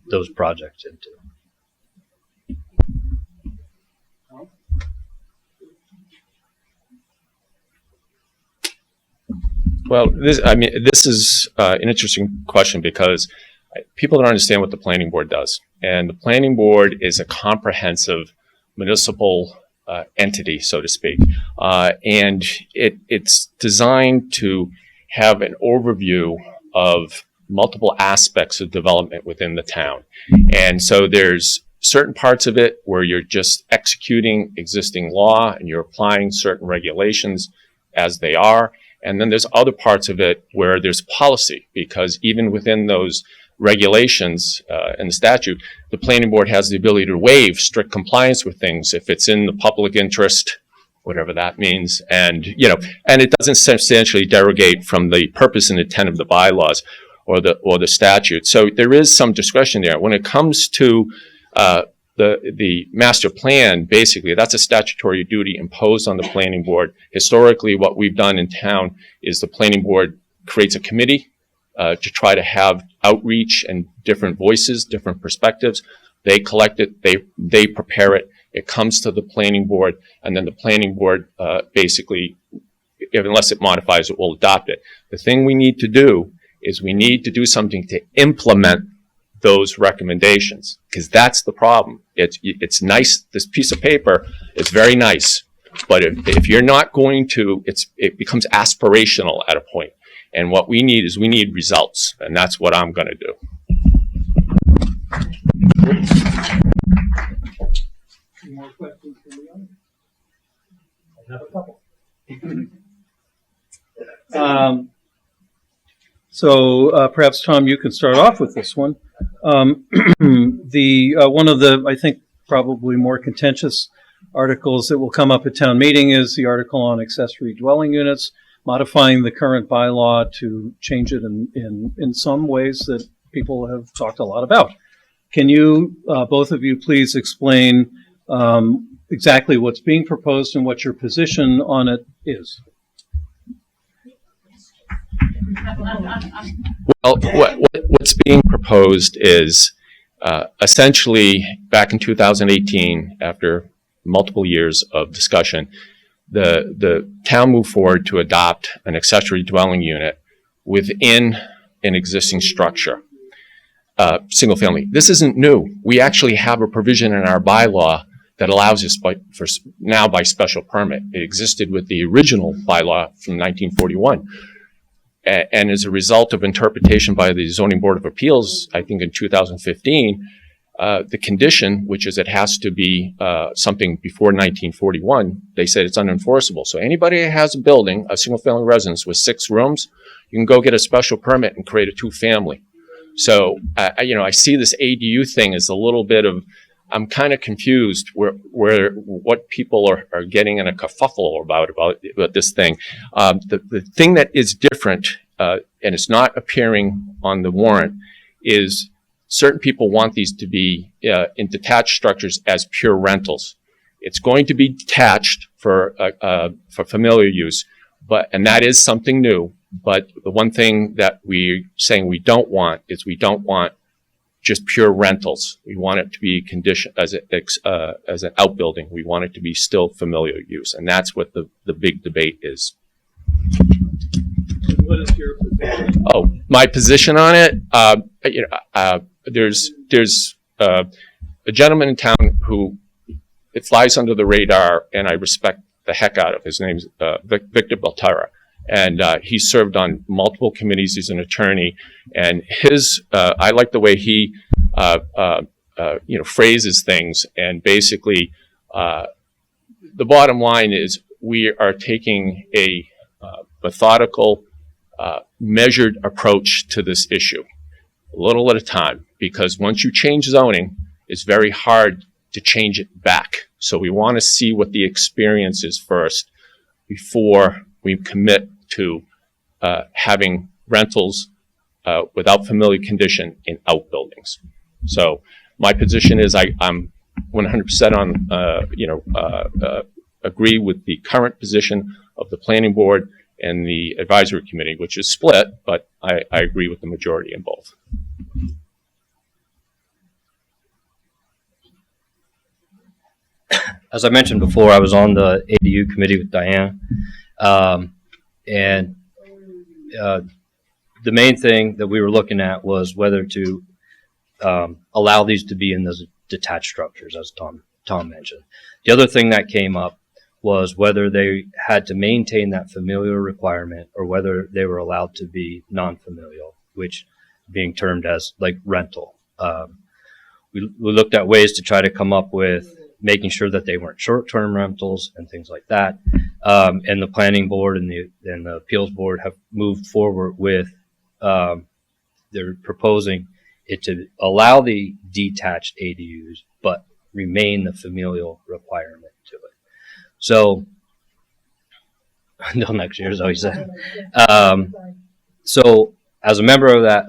those projects into. Well, this is an interesting question because people don't understand what the planning board does. And the planning board is a comprehensive municipal entity, so to speak. And it's designed to have an overview of multiple aspects of development within the town. And so there's certain parts of it where you're just executing existing law and you're applying certain regulations as they are. And then there's other parts of it where there's policy, because even within those regulations and the statute, the planning board has the ability to waive strict compliance with things if it's in the public interest, whatever that means, and and it doesn't substantially derogate from the purpose and intent of the bylaws or the statute. So there is some discretion there. When it comes to the master plan, basically that's a statutory duty imposed on the planning board. Historically, what we've done in town is the planning board creates a committee to try to have outreach and different voices, different perspectives. They collect it, they prepare it, it comes to the planning board, and then the planning board basically, unless it modifies it, will adopt it. The thing we need to do is we need to do something to implement those recommendations, because that's the problem. It's nice, this piece of paper is very nice, but if you're not going to, it becomes aspirational at a point. And what we need is results, and that's what I'm going to do. Any more questions from the audience? I have a couple. So perhaps, Tom, you can start off with this one. One of the, I think, probably more contentious articles that will come up at town meeting is the article on accessory dwelling units, modifying the current bylaw to change it in some ways that people have talked a lot about. Can you, both of you, please explain exactly what's being proposed and what your position on it is? Well, what's being proposed is essentially back in 2018, after multiple years of discussion, the town moved forward to adopt an accessory dwelling unit within an existing structure, single family. This isn't new. We actually have a provision in our bylaw that allows us now by special permit. It existed with the original bylaw from 1941. And as a result of interpretation by the Zoning Board of Appeals, I think in 2015, the condition, which is it has to be something before 1941, they said it's unenforceable. So anybody that has a building, a single-family residence with 6 rooms, you can go get a special permit and create a 2-family. So, I see this ADU thing as a little bit of, I'm kind of confused where what people are getting in a kerfuffle about this thing. The thing that is different, and it's not appearing on the warrant, is certain people want these to be in detached structures as pure rentals. It's going to be detached for familiar use, and that is something new. But the one thing that we're saying we don't want is we don't want just pure rentals. We want it to be conditioned as an outbuilding. We want it to be still familiar use, and that's what the big debate is. What is your position? Oh, my position on it. There's a gentleman in town who it flies under the radar, and I respect the heck out of. His name's Victor Belterra. And he served on multiple committees. He's an attorney, and I like the way he phrases things. And basically, the bottom line is we are taking a methodical, measured approach to this issue, a little at a time. Because once you change zoning, it's very hard to change it back. So we want to see what the experience is first before we commit to having rentals without familiar condition in outbuildings. So my position is I'm 100% on agree with the current position of the planning board and the advisory committee, which is split, but I agree with the majority in both. As I mentioned before, I was on the ADU committee with Diana. And the main thing that we were looking at was whether to allow these to be in those detached structures, as Tom mentioned. The other thing that came up was whether they had to maintain that familial requirement or whether they were allowed to be non-familial, which being termed as like rental. We looked at ways to try to come up with making sure that they weren't short-term rentals and things like that. And the planning board and the appeals board have moved forward with they're proposing it to allow the detached ADUs, but remain the familial requirement to it. So until next year, as always said. So as a member of that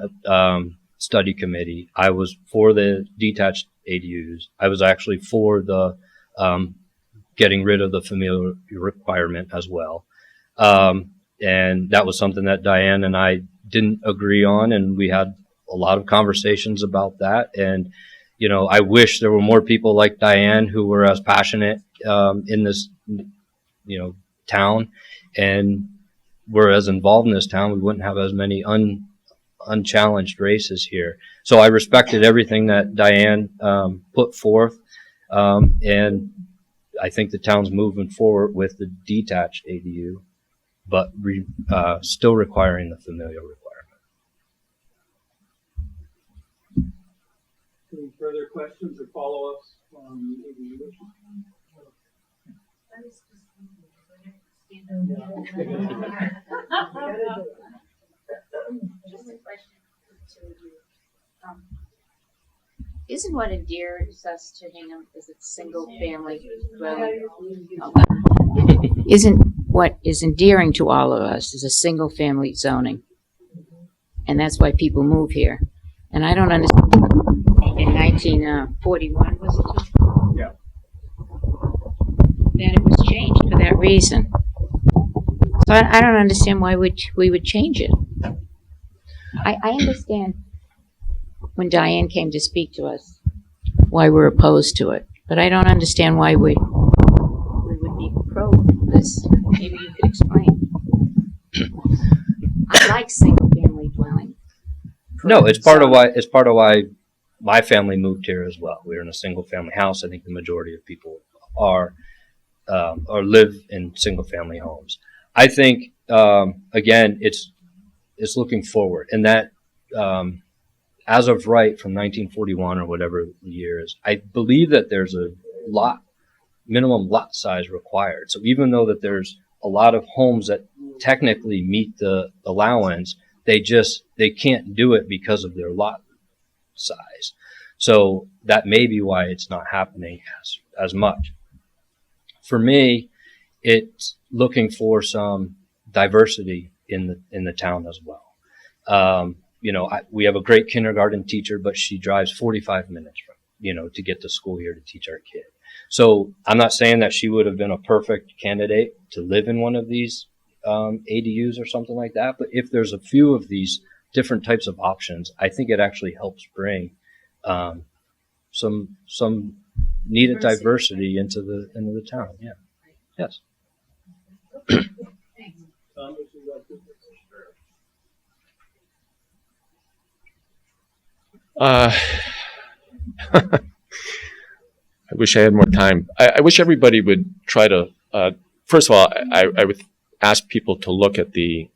study committee, I was for the detached ADUs. I was actually for the getting rid of the familial requirement as well. And that was something that Diane and I didn't agree on, and we had a lot of conversations about that. And, you know, I wish there were more people like Diane who were as passionate in this, you know, town, and were as involved in this town. We wouldn't have as many unchallenged races here. So I respected everything that Diane put forth, and I think the town's moving forward with the detached ADU, but still requiring the familial requirement. Any further questions or follow-ups on ADU? Just a question to you. Isn't what endears us to Hingham is its single family dwelling? Isn't what is endearing to all of us is a single family zoning? And that's why people move here. And I don't understand. In 1941, was it? Yeah. Then it was changed for that reason. So I don't understand why we would change it. I understand when Diane came to speak to us why we're opposed to it, but I don't understand why we would be pro this. Maybe you could explain. I like single family dwelling. No, it's part of why my family moved here as well. We're in a single family house. I think the majority of people are or live in single family homes. I think again, it's looking forward, and that as of right from 1941 or whatever the year is, I believe that there's a minimum lot size required. So even though that there's a lot of homes that technically meet the allowance, they can't do it because of their lot size. So that may be why it's not happening as much. For me, it's looking for some diversity in the town as well. You know, we have a great kindergarten teacher, but she drives 45 minutes to get to school here to teach our kid. So I'm not saying that she would have been a perfect candidate to live in one of these ADUs or something like that. But if there's a few of these different types of options, I think it actually helps bring some needed diversity into the town. Yeah. Yes. Tom, would you like to? I wish I had more time. I wish everybody would try to, first of all, I would ask people to look at the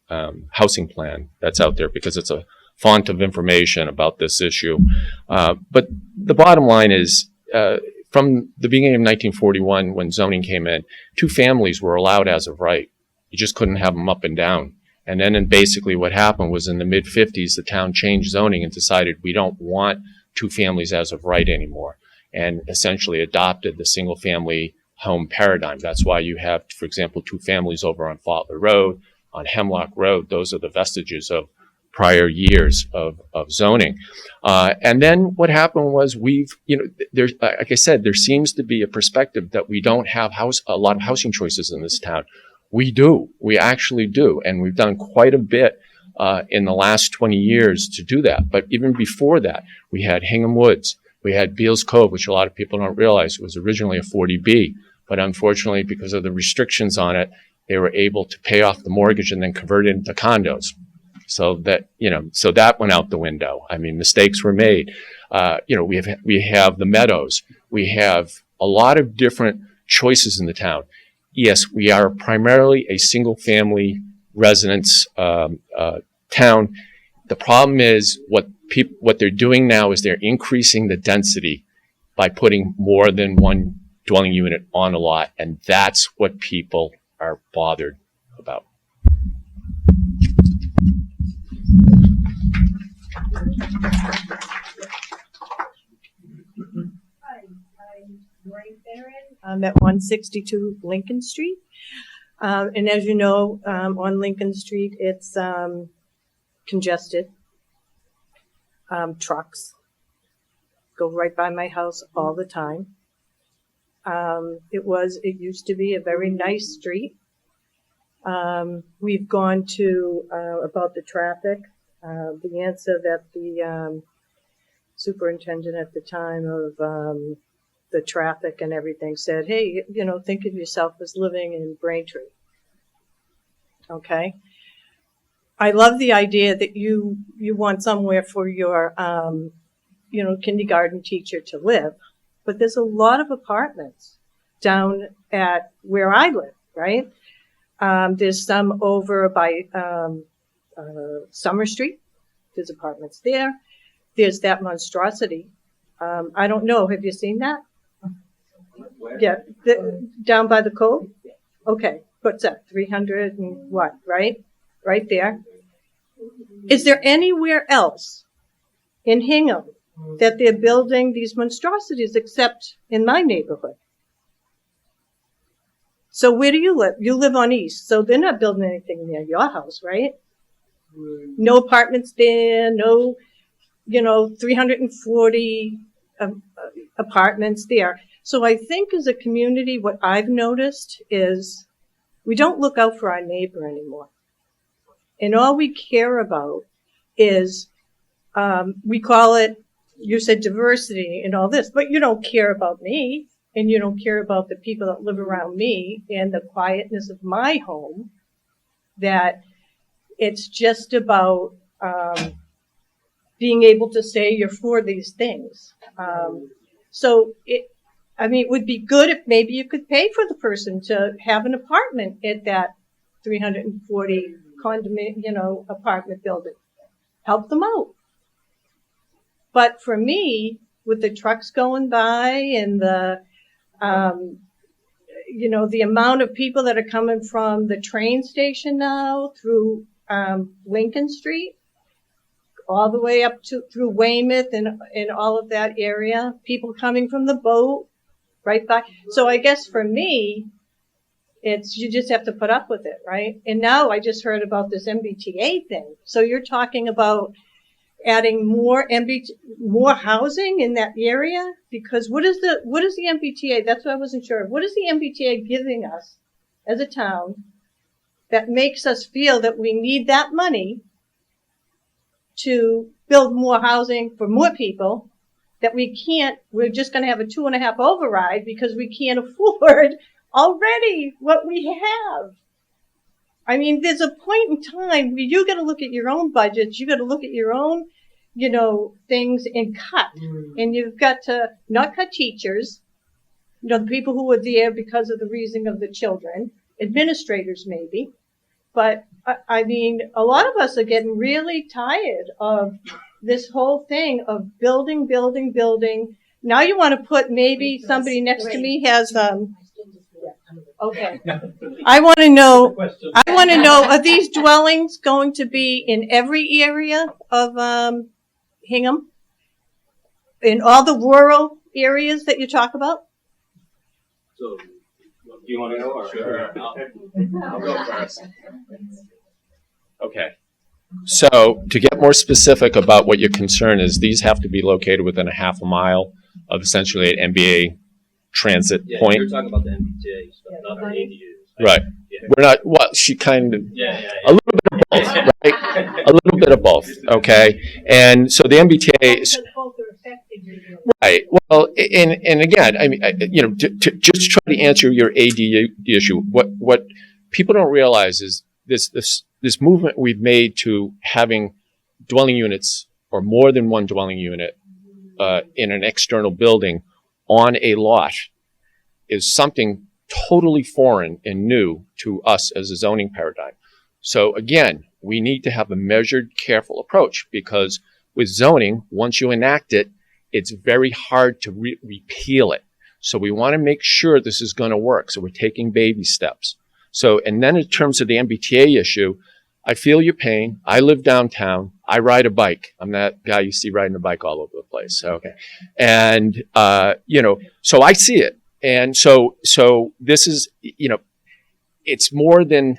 housing plan that's out there, because it's a font of information about this issue. But the bottom line is, from the beginning of 1941, when zoning came in, 2 families were allowed as of right. You just couldn't have them up and down. And then basically what happened was in the mid-50s, the town changed zoning and decided we don't want 2 families as of right anymore, and essentially adopted the single-family home paradigm. That's why you have, for example, 2 families over on Faulkner Road, on Hemlock Road. Those are the vestiges of prior years of zoning. And then what happened was there's, like I said, there seems to be a perspective that we don't have a lot of housing choices in this town. We do. We actually do. And we've done quite a bit in the last 20 years to do that. But even before that, we had Hingham Woods. We had Beals Cove, which a lot of people don't realize was originally a 40B. But unfortunately, because of the restrictions on it, they were able to pay off the mortgage and then convert it into condos. So that, so that went out the window. I mean, mistakes were made. We have the Meadows. We have a lot of different choices in the town. Yes, we are primarily a single-family residence town. The problem is what they're doing now is they're increasing the density by putting more than one dwelling unit on a lot, and that's what people are bothered about. I'm Maureen Barron. I'm at 162 Lincoln Street. And as you know, on Lincoln Street, it's congested. Trucks go right by my house all the time. It used to be a very nice street. We've gone to, about the traffic, the answer that the superintendent at the time of the traffic and everything said, hey, think of yourself as living in Braintree. Okay. I love the idea that you want somewhere for your, kindergarten teacher to live, but there's a lot of apartments down at where I live, right? There's some over by Summer Street. There's apartments there. There's that monstrosity. I don't know. Have you seen that? Where? Yeah, down by the cove. Okay, what's that? 300 and what? Right there. Is there anywhere else in Hingham that they're building these monstrosities except in my neighborhood? So where do you live? You live on East, so they're not building anything near your house, right? No apartments there, no, 340 apartments there. So I think as a community, what I've noticed is we don't look out for our neighbor anymore. And all we care about is, we call it, you said diversity and all this, but you don't care about me. And you don't care about the people that live around me and the quietness of my home, that it's just about being able to say you're for these things. It would be good if maybe you could pay for the person to have an apartment at that 340 condominium, apartment building. Help them out. But for me, with the trucks going by and the amount of people that are coming from the train station now through Lincoln Street, all the way up through Weymouth and all of that area, people coming from the boat right by. So I guess for me, you just have to put up with it, right? And now I just heard about this MBTA thing. So you're talking about adding more housing in that area? Because what is the MBTA? That's what I wasn't sure of. What is the MBTA giving us as a town that makes us feel that we need that money to build more housing for more people, that we're just going to have a 2.5 override because we can't afford already what we have? I mean, there's a point in time where you got to look at your own budgets. You got to look at your own, things and cut. And you've got to not cut teachers, the people who were there because of the raising of the children, administrators maybe. But I mean, a lot of us are getting really tired of this whole thing of building. Now you want to put maybe somebody next to me has, okay. I want to know, are these dwellings going to be in every area of Hingham? In all the rural areas that you talk about? So, do you want to go or? Sure. I'll go first. Okay. So, to get more specific about what your concern is, these have to be located within a half a mile of essentially an MBA transit point. You're talking about the MBTA stuff, not the ADUs. Right. Yeah. We're not, well, she kind of, a little bit of both, Yeah. right? A little bit of both, okay? And so the MBTA, right, well, and again, I mean, to just try to answer your ADU issue, what people don't realize is this movement we've made to having dwelling units or more than one dwelling unit in an external building on a lot is something totally foreign and new to us as a zoning paradigm. So again, we need to have a measured, careful approach, because with zoning, once you enact it, it's very hard to repeal it. So we want to make sure this is going to work. So we're taking baby steps. So, and then in terms of the MBTA issue, I feel your pain. I live downtown. I ride a bike. I'm that guy you see riding a bike all over the place. Okay. And, so I see it. And so this is, it's more than,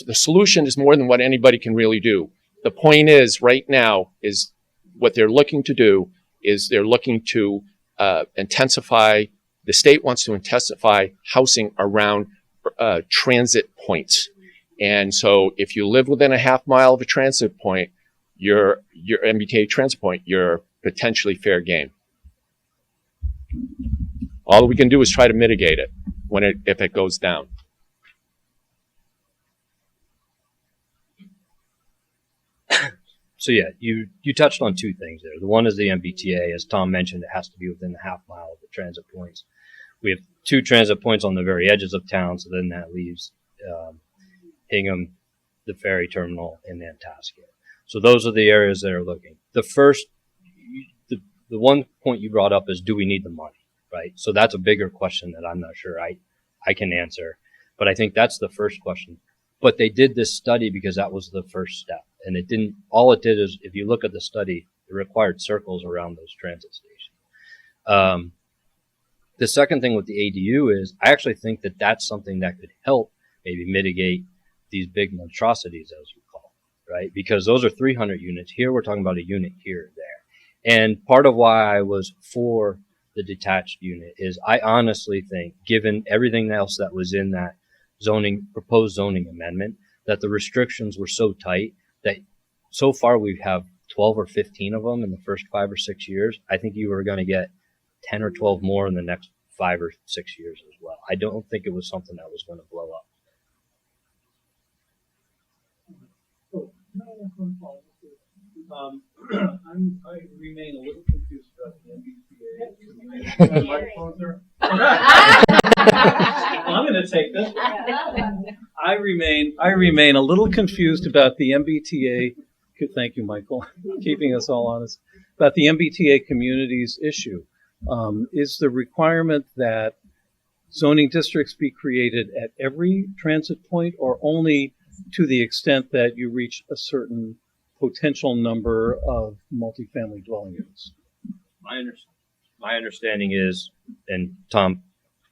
the solution is more than what anybody can really do. The point is right now is what they're looking to do is they're looking to intensify, the state wants to intensify housing around transit points. And so if you live within a half mile of a transit point, your MBTA transit point, you're potentially fair game. All we can do is try to mitigate it if it goes down. So yeah, you touched on two things there. The one is the MBTA. As Tom mentioned, it has to be within a half mile of the transit points. We have 2 transit points on the very edges of town, so then that leaves Hingham, the ferry terminal, and Nantasket. So those are the areas that are looking. The one point you brought up is, do we need the money, right? So that's a bigger question that I'm not sure I can answer, but I think that's the first question. But they did this study because that was the first step. And all it did is, if you look at the study, it required circles around those transit stations. The second thing with the ADU is, I actually think that that's something that could help maybe mitigate these big monstrosities, as you call it, right? Because those are 300 units. Here we're talking about a unit here or there. And part of why I was for the detached unit is I honestly think, given everything else that was in that proposed zoning amendment, that the restrictions were so tight that so far we have 12 or 15 of them in the first 5 or 6 years. I think you are going to get 10 or 12 more in the next 5 or 6 years as well. I don't think it was something that was going to blow up. I remain a little confused about the MBTA. I'm going to take this. I remain a little confused about the MBTA. Thank you, Michael, keeping us all honest about the MBTA communities issue. Is the requirement that zoning districts be created at every transit point, or only to the extent that you reach a certain potential number of multifamily dwelling units? My understanding is, and Tom,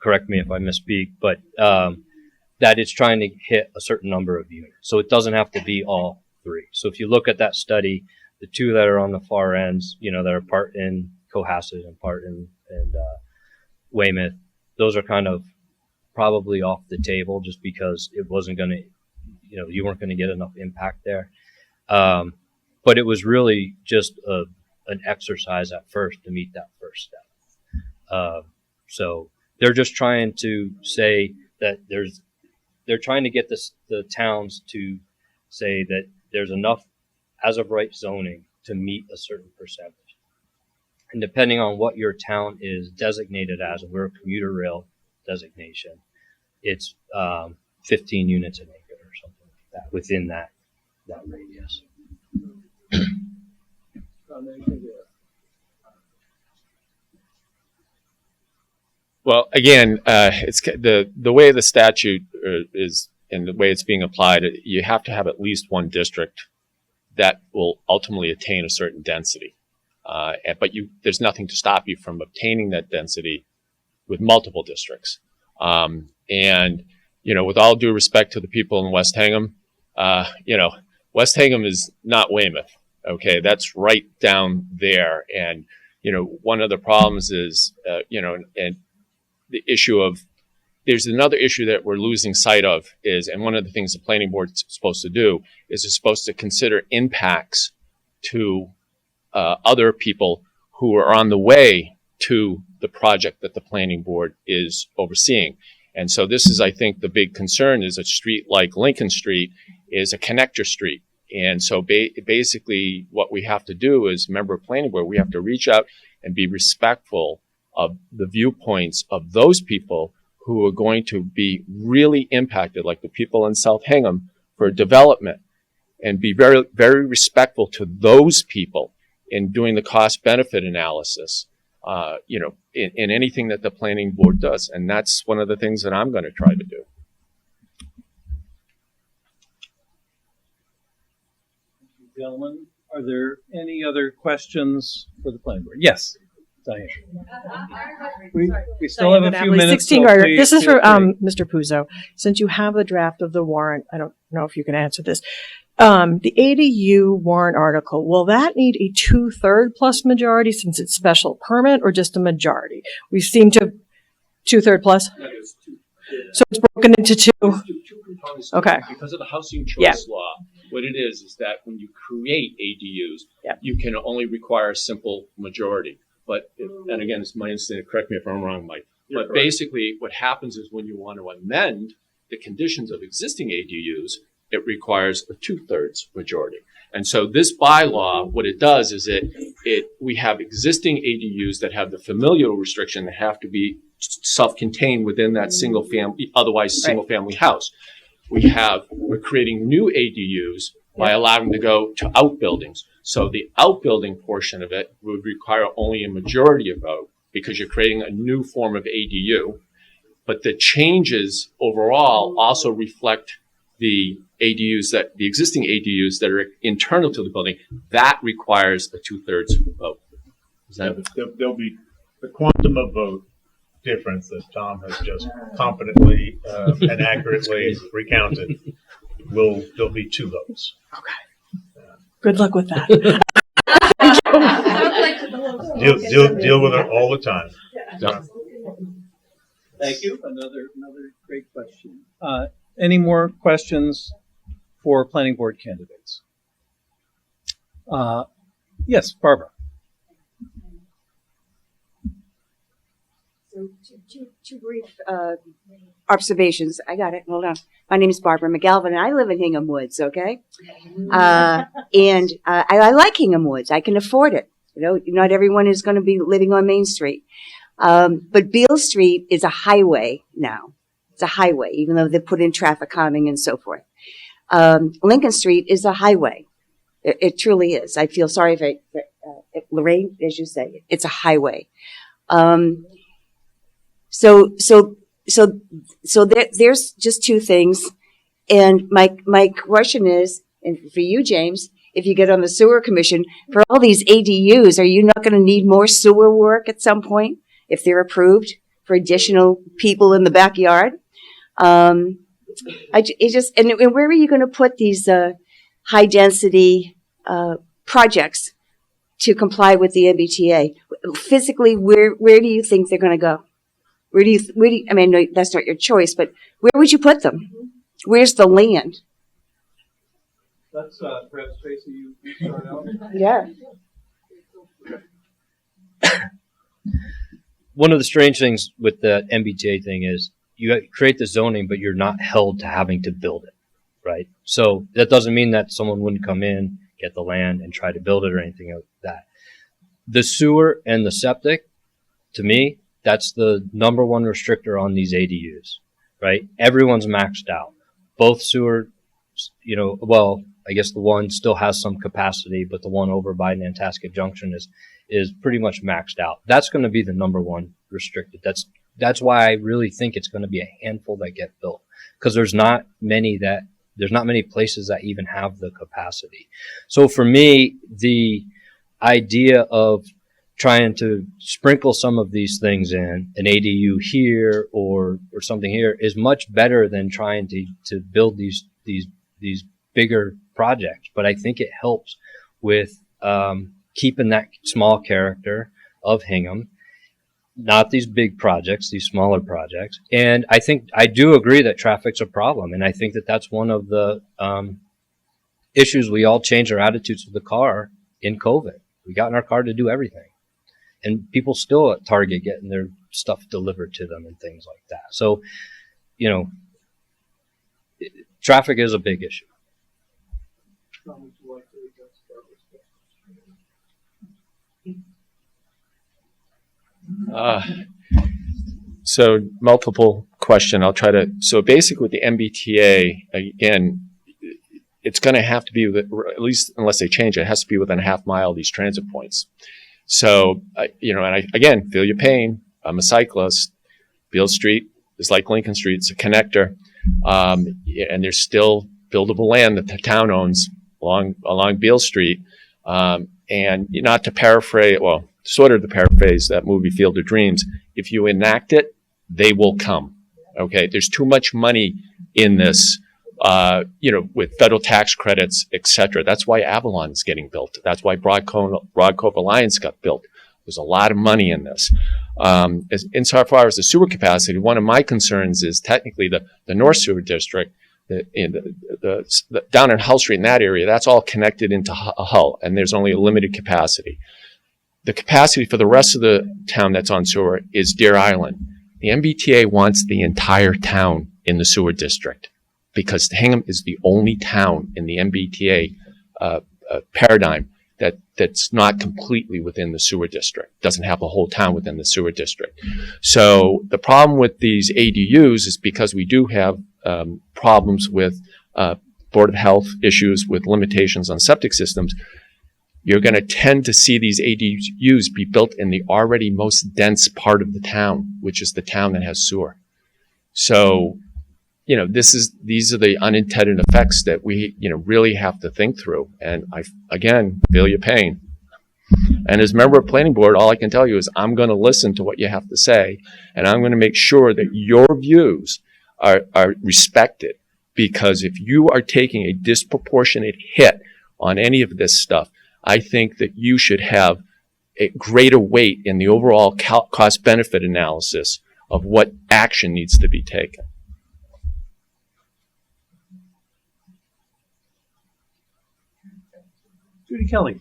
correct me if I misspeak, but that it's trying to hit a certain number of units. So it doesn't have to be all 3. So if you look at that study, the 2 that are on the far ends, that are part in Cohasset and part in Weymouth, those are kind of probably off the table just because it wasn't going to, you weren't going to get enough impact there. But it was really just an exercise at first to meet that first step. So they're just trying to say that they're trying to get the towns to say that there's enough as of right zoning to meet a certain percentage. And depending on what your town is designated as, and we're a commuter rail designation, it's 15 units an acre or something like that within that radius. Well, again, it's the way the statute is and the way it's being applied. You have to have at least one district that will ultimately attain a certain density, but there's nothing to stop you from obtaining that density with multiple districts. And with all due respect to the people in West Hingham, West Hingham is not Weymouth. Okay, that's right down there. And one of the problems is, and the issue of, there's another issue that we're losing sight of is, and one of the things the planning board's supposed to do is it's supposed to consider impacts to other people who are on the way to the project that the planning board is overseeing. And so this is, I think, the big concern is a street like Lincoln Street is a connector street. And so basically what we have to do as a member of planning board, we have to reach out and be respectful of the viewpoints of those people who are going to be really impacted, like the people in South Hingham, for development, and be very, very respectful to those people in doing the cost benefit analysis, in anything that the planning board does. And that's one of the things that I'm going to try to do. Gentlemen, Are there any other questions for the planning board? Yes, Diane. We still have a few minutes. 16 so Rider. please This is feel for free. Mr. Puzo. Since you have the draft of the warrant, I don't know if you can answer this. The ADU warrant article, will that need a 2/3 plus majority since it's special permit or just a majority? We seem to 2/3 plus. So it's broken into two. Two components to it. Okay. Because of the housing choice Yeah. law, what it is that when you create ADUs, Yeah. you can only require a simple majority. But, and again, it's my instinct, correct me if I'm wrong, Mike. But basically, what happens is when you want to amend the conditions of existing ADUs, it requires a 2/3 majority. And so this bylaw, what it does is we have existing ADUs that have the familial restriction that have to be self-contained within that single family house. We're creating new ADUs by allowing them to go to outbuildings. So the outbuilding portion of it would require only a majority of vote because you're creating a new form of ADU. But the changes overall also reflect the existing ADUs that are internal to the building. That requires a 2/3 vote. There'll be the quantum of vote difference that Tom has just competently and accurately recounted. There'll be 2 votes. Good luck with that. Deal with it all the time. Thank you. Another great question. Any more questions for planning board candidates? Yes, Barbara. So two brief observations. I got it. Hold on. My name is Barbara McGalvin, and I live in Hingham Woods. Okay, and I like Hingham Woods. I can afford it. You know, not everyone is going to be living on Main Street, but Beale Street is a highway now. It's a highway, even though they put in traffic calming and so forth. Lincoln Street is a highway. It truly is. I feel sorry for Lorraine, as you say. It's a highway. So there's just 2 things. And my question is, and for you, James, if you get on the sewer commission, for all these ADUs, are you not going to need more sewer work at some point if they're approved for additional people in the backyard? And where are you going to put these high density projects to comply with the MBTA? Physically, where do you think they're going to go? Where do you, I mean, no, that's not your choice, but where would you put them? Where's the land? That's perhaps Tracy, you start out. Yeah. One of the strange things with the MBTA thing is you create the zoning, but you're not held to having to build it, right? So that doesn't mean that someone wouldn't come in, get the land, and try to build it or anything like that. The sewer and the septic, to me, that's the number one restrictor on these ADUs, right? Everyone's maxed out. Both sewer, well, I guess the one still has some capacity, but the one over by Nantasket Junction is pretty much maxed out. That's going to be the number one restricted. That's why I really think it's going to be a handful that get built, because there's not many places that even have the capacity. So for me, the idea of trying to sprinkle some of these things in, an ADU here or something here, is much better than trying to build these bigger projects. But I think it helps with keeping that small character of Hingham, not these big projects, these smaller projects. And I do agree that traffic's a problem, and I think that that's one of the issues. We all changed our attitudes to the car in COVID. We got in our car to do everything. And people still at Target getting their stuff delivered to them and things like that. So, traffic is a big issue. So multiple question. So basically with the MBTA, again, it's going to have to be, at least unless they change it, it has to be within a half mile of these transit points. So, and I, again, feel your pain. I'm a cyclist. Beale Street is like Lincoln Street. It's a connector. And there's still buildable land that the town owns along Beale Street. And not to paraphrase, well, sort of to paraphrase that movie Field of Dreams, if you enact it, they will come. Okay, there's too much money in this, with federal tax credits, etc. That's why Avalon is getting built. That's why Broad Cove Alliance got built. There's a lot of money in this. Insofar as the sewer capacity, one of my concerns is technically the North Sewer District, the down in Hull Street in that area, that's all connected into Hull, and there's only a limited capacity. The capacity for the rest of the town that's on sewer is Deer Island. The MBTA wants the entire town in the sewer district because Hingham is the only town in the MBTA paradigm that's not completely within the sewer district, doesn't have a whole town within the sewer district. So the problem with these ADUs is because we do have problems with Board of Health issues with limitations on septic systems, you're going to tend to see these ADUs be built in the already most dense part of the town, which is the town that has sewer. So, these are the unintended effects that we, really have to think through. And I, again, feel your pain. And as a member of planning board, all I can tell you is I'm going to listen to what you have to say, and I'm going to make sure that your views are respected. Because if you are taking a disproportionate hit on any of this stuff, I think that you should have a greater weight in the overall cost-benefit analysis of what action needs to be taken. Judy Kelly.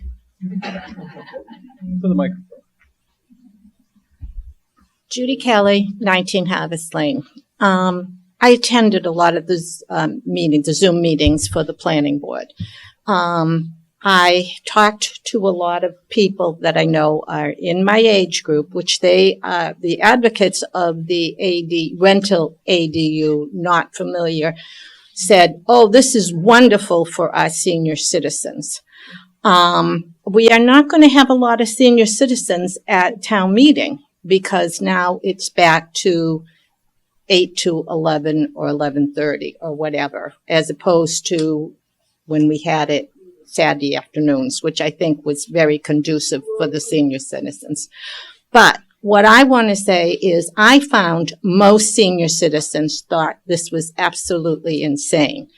For the microphone. Judy Kelly, 19 Harvest Lane. I attended a lot of the meetings, the Zoom meetings for the planning board. I talked to a lot of people that I know are in my age group, which they are the advocates of the rental ADU, not familiar, said, oh, this is wonderful for our senior citizens. We are not going to have a lot of senior citizens at town meeting because now it's back to 8 to 11 or 11:30 or whatever, as opposed to when we had it Saturday afternoons, which I think was very conducive for the senior citizens. But what I want to say is I found most senior citizens thought this was absolutely insane.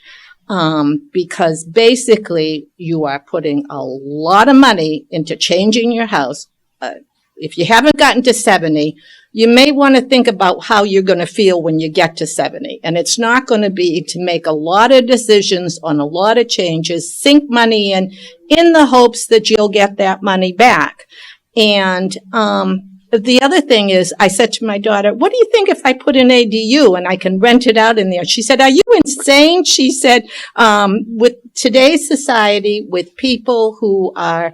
Because basically you are putting a lot of money into changing your house. If you haven't gotten to 70, you may want to think about how you're going to feel when you get to 70. And it's not going to be to make a lot of decisions on a lot of changes, sink money in the hopes that you'll get that money back. And the other thing is, I said to my daughter, what do you think if I put an ADU and I can rent it out in there? She said, are you insane? She said, with today's society, with people who are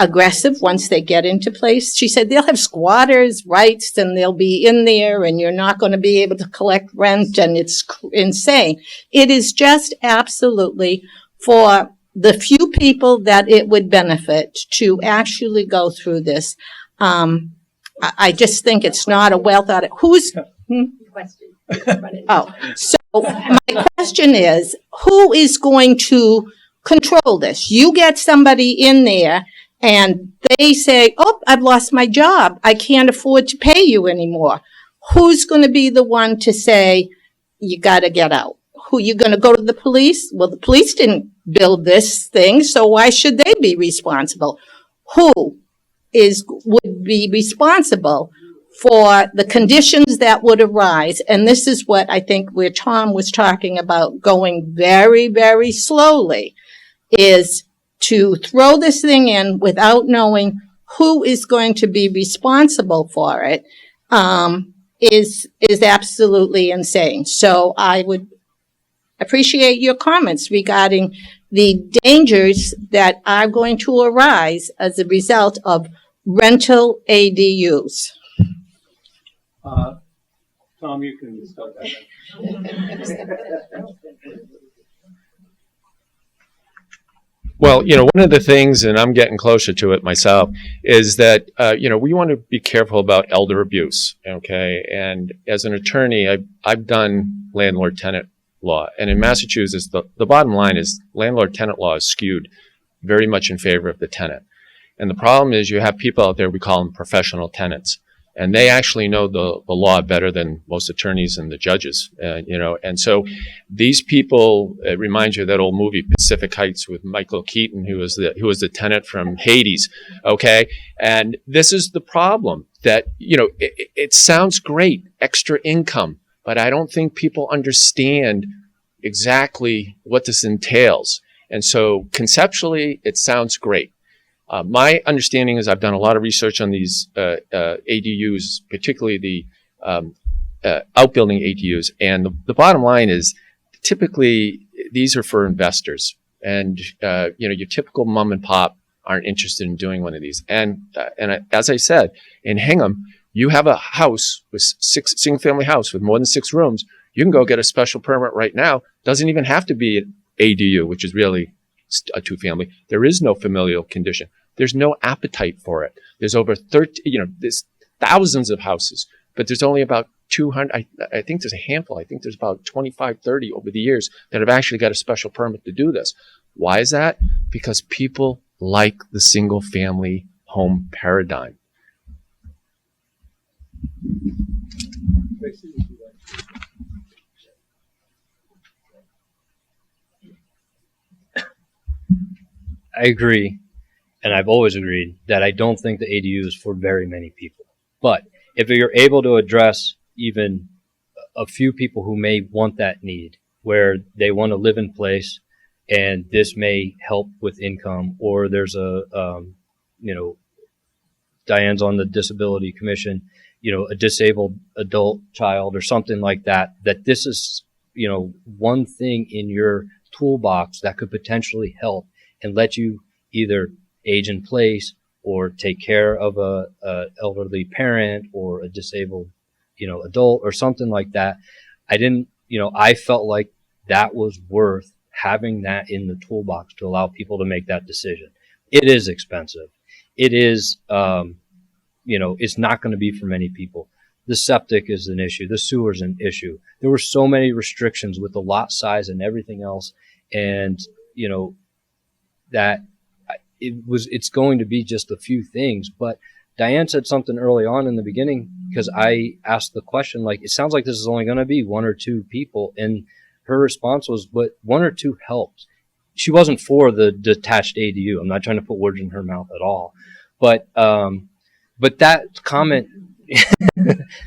aggressive once they get into place, she said they'll have squatters' rights and they'll be in there and you're not going to be able to collect rent, and it's insane. It is just absolutely for the few people that it would benefit to actually go through this. I just think it's not a well thought out. So my question is, who is going to control this? You get somebody in there and they say, oh, I've lost my job. I can't afford to pay you anymore. Who's going to be the one to say, you got to get out? Who, you going to go to the police? Well, the police didn't build this thing, so why should they be responsible? Who would be responsible for the conditions that would arise? And this is what I think where Tom was talking about going very, very slowly, is to throw this thing in without knowing who is going to be responsible for it, is absolutely insane. So I would appreciate your comments regarding the dangers that are going to arise as a result of rental ADUs. Tom, you can start that. Well, one of the things, and I'm getting closer to it myself, is that, we want to be careful about elder abuse, okay? And as an attorney, I've done landlord-tenant law. And in Massachusetts, the bottom line is landlord-tenant law is skewed very much in favor of the tenant. And the problem is you have people out there, we call them professional tenants, and they actually know the law better than most attorneys and the judges, and so these people, it reminds you of that old movie Pacific Heights with Michael Keaton, who was the tenant from Hades, okay? And this is the problem, that, it sounds great, extra income, but I don't think people understand exactly what this entails. And so conceptually, it sounds great. My understanding is I've done a lot of research on these ADUs, particularly the outbuilding ADUs, and the bottom line is typically these are for investors, and your typical mom and pop aren't interested in doing one of these. And as I said, in Hingham, you have a house with single family house with more than 6 rooms. You can go get a special permit right now. Doesn't even have to be an ADU, which is really a 2-family. There is no familial condition. There's no appetite for it. There's over 30, there's thousands of houses, but there's only about 200. I think there's a handful. I think there's about 25, 30 over the years that have actually got a special permit to do this. Why is that? Because people like the single family home paradigm. I agree, and I've always agreed that I don't think the ADU is for very many people. But if you're able to address even a few people who may want that need, where they want to live in place, and this may help with income, or there's Diane's on the disability commission, a disabled adult child or something like that, that this is, one thing in your toolbox that could potentially help and let you either age in place or take care of a elderly parent or a disabled, adult or something like that. I felt like that was worth having that in the toolbox to allow people to make that decision. It is expensive. It is, it's not going to be for many people. The septic is an issue. The sewer's an issue. There were so many restrictions with the lot size and everything else. And, that it's going to be just a few things. But Diane said something early on in the beginning, because I asked the question, like, it sounds like this is only going to be 1 or 2 people. And her response was, but 1 or 2 helps. She wasn't for the detached ADU. I'm not trying to put words in her mouth at all. But that comment,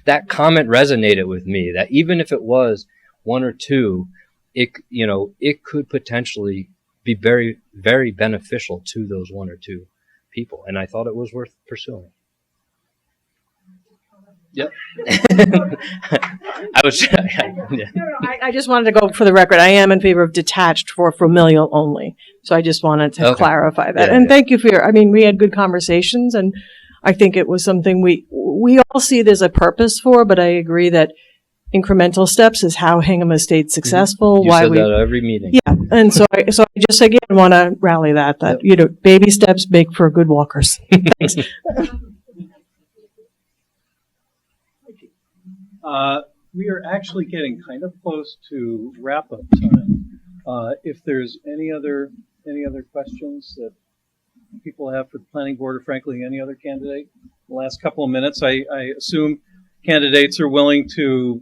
that comment resonated with me, that even if it was 1 or 2, it could potentially be very, very beneficial to those 1 or 2 people. And I thought it was worth pursuing. Yep. I just wanted to go for the record. I am in favor of detached for familial only. So I just wanted to clarify that. And thank you for we had good conversations, and I think it was something we all see there's a purpose for, but I agree that incremental steps is how Hingham has stayed successful. You said that at every meeting. Yeah. And so I just again want to rally that baby steps make for good walkers. Thanks. We are actually getting kind of close to wrap-up time. If there's any other questions that people have for the planning board, or frankly any other candidate, the last couple of minutes, I assume candidates are willing to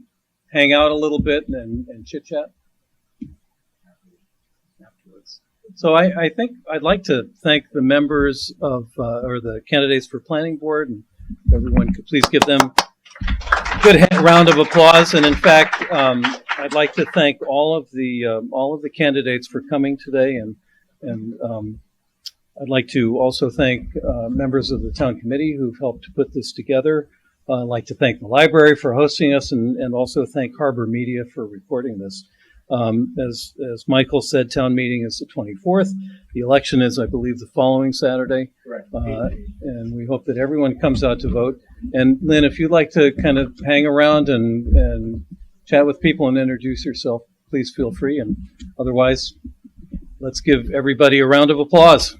hang out a little bit and chit-chat afterwards. So I think I'd like to thank the members of, or the candidates for planning board, and everyone could please give them a good round of applause. And in fact, I'd like to thank all of the candidates for coming today, and I'd like to also thank members of the town committee who've helped to put this together. I'd like to thank the library for hosting us, and also thank Harbor Media for recording this. As Michael said, town meeting is the 24th. The election is, I believe, the following Saturday. Correct. And we hope that everyone comes out to vote. And Lynn, if you'd like to kind of hang around and chat with people and introduce yourself, please feel free. And otherwise, let's give everybody a round of applause.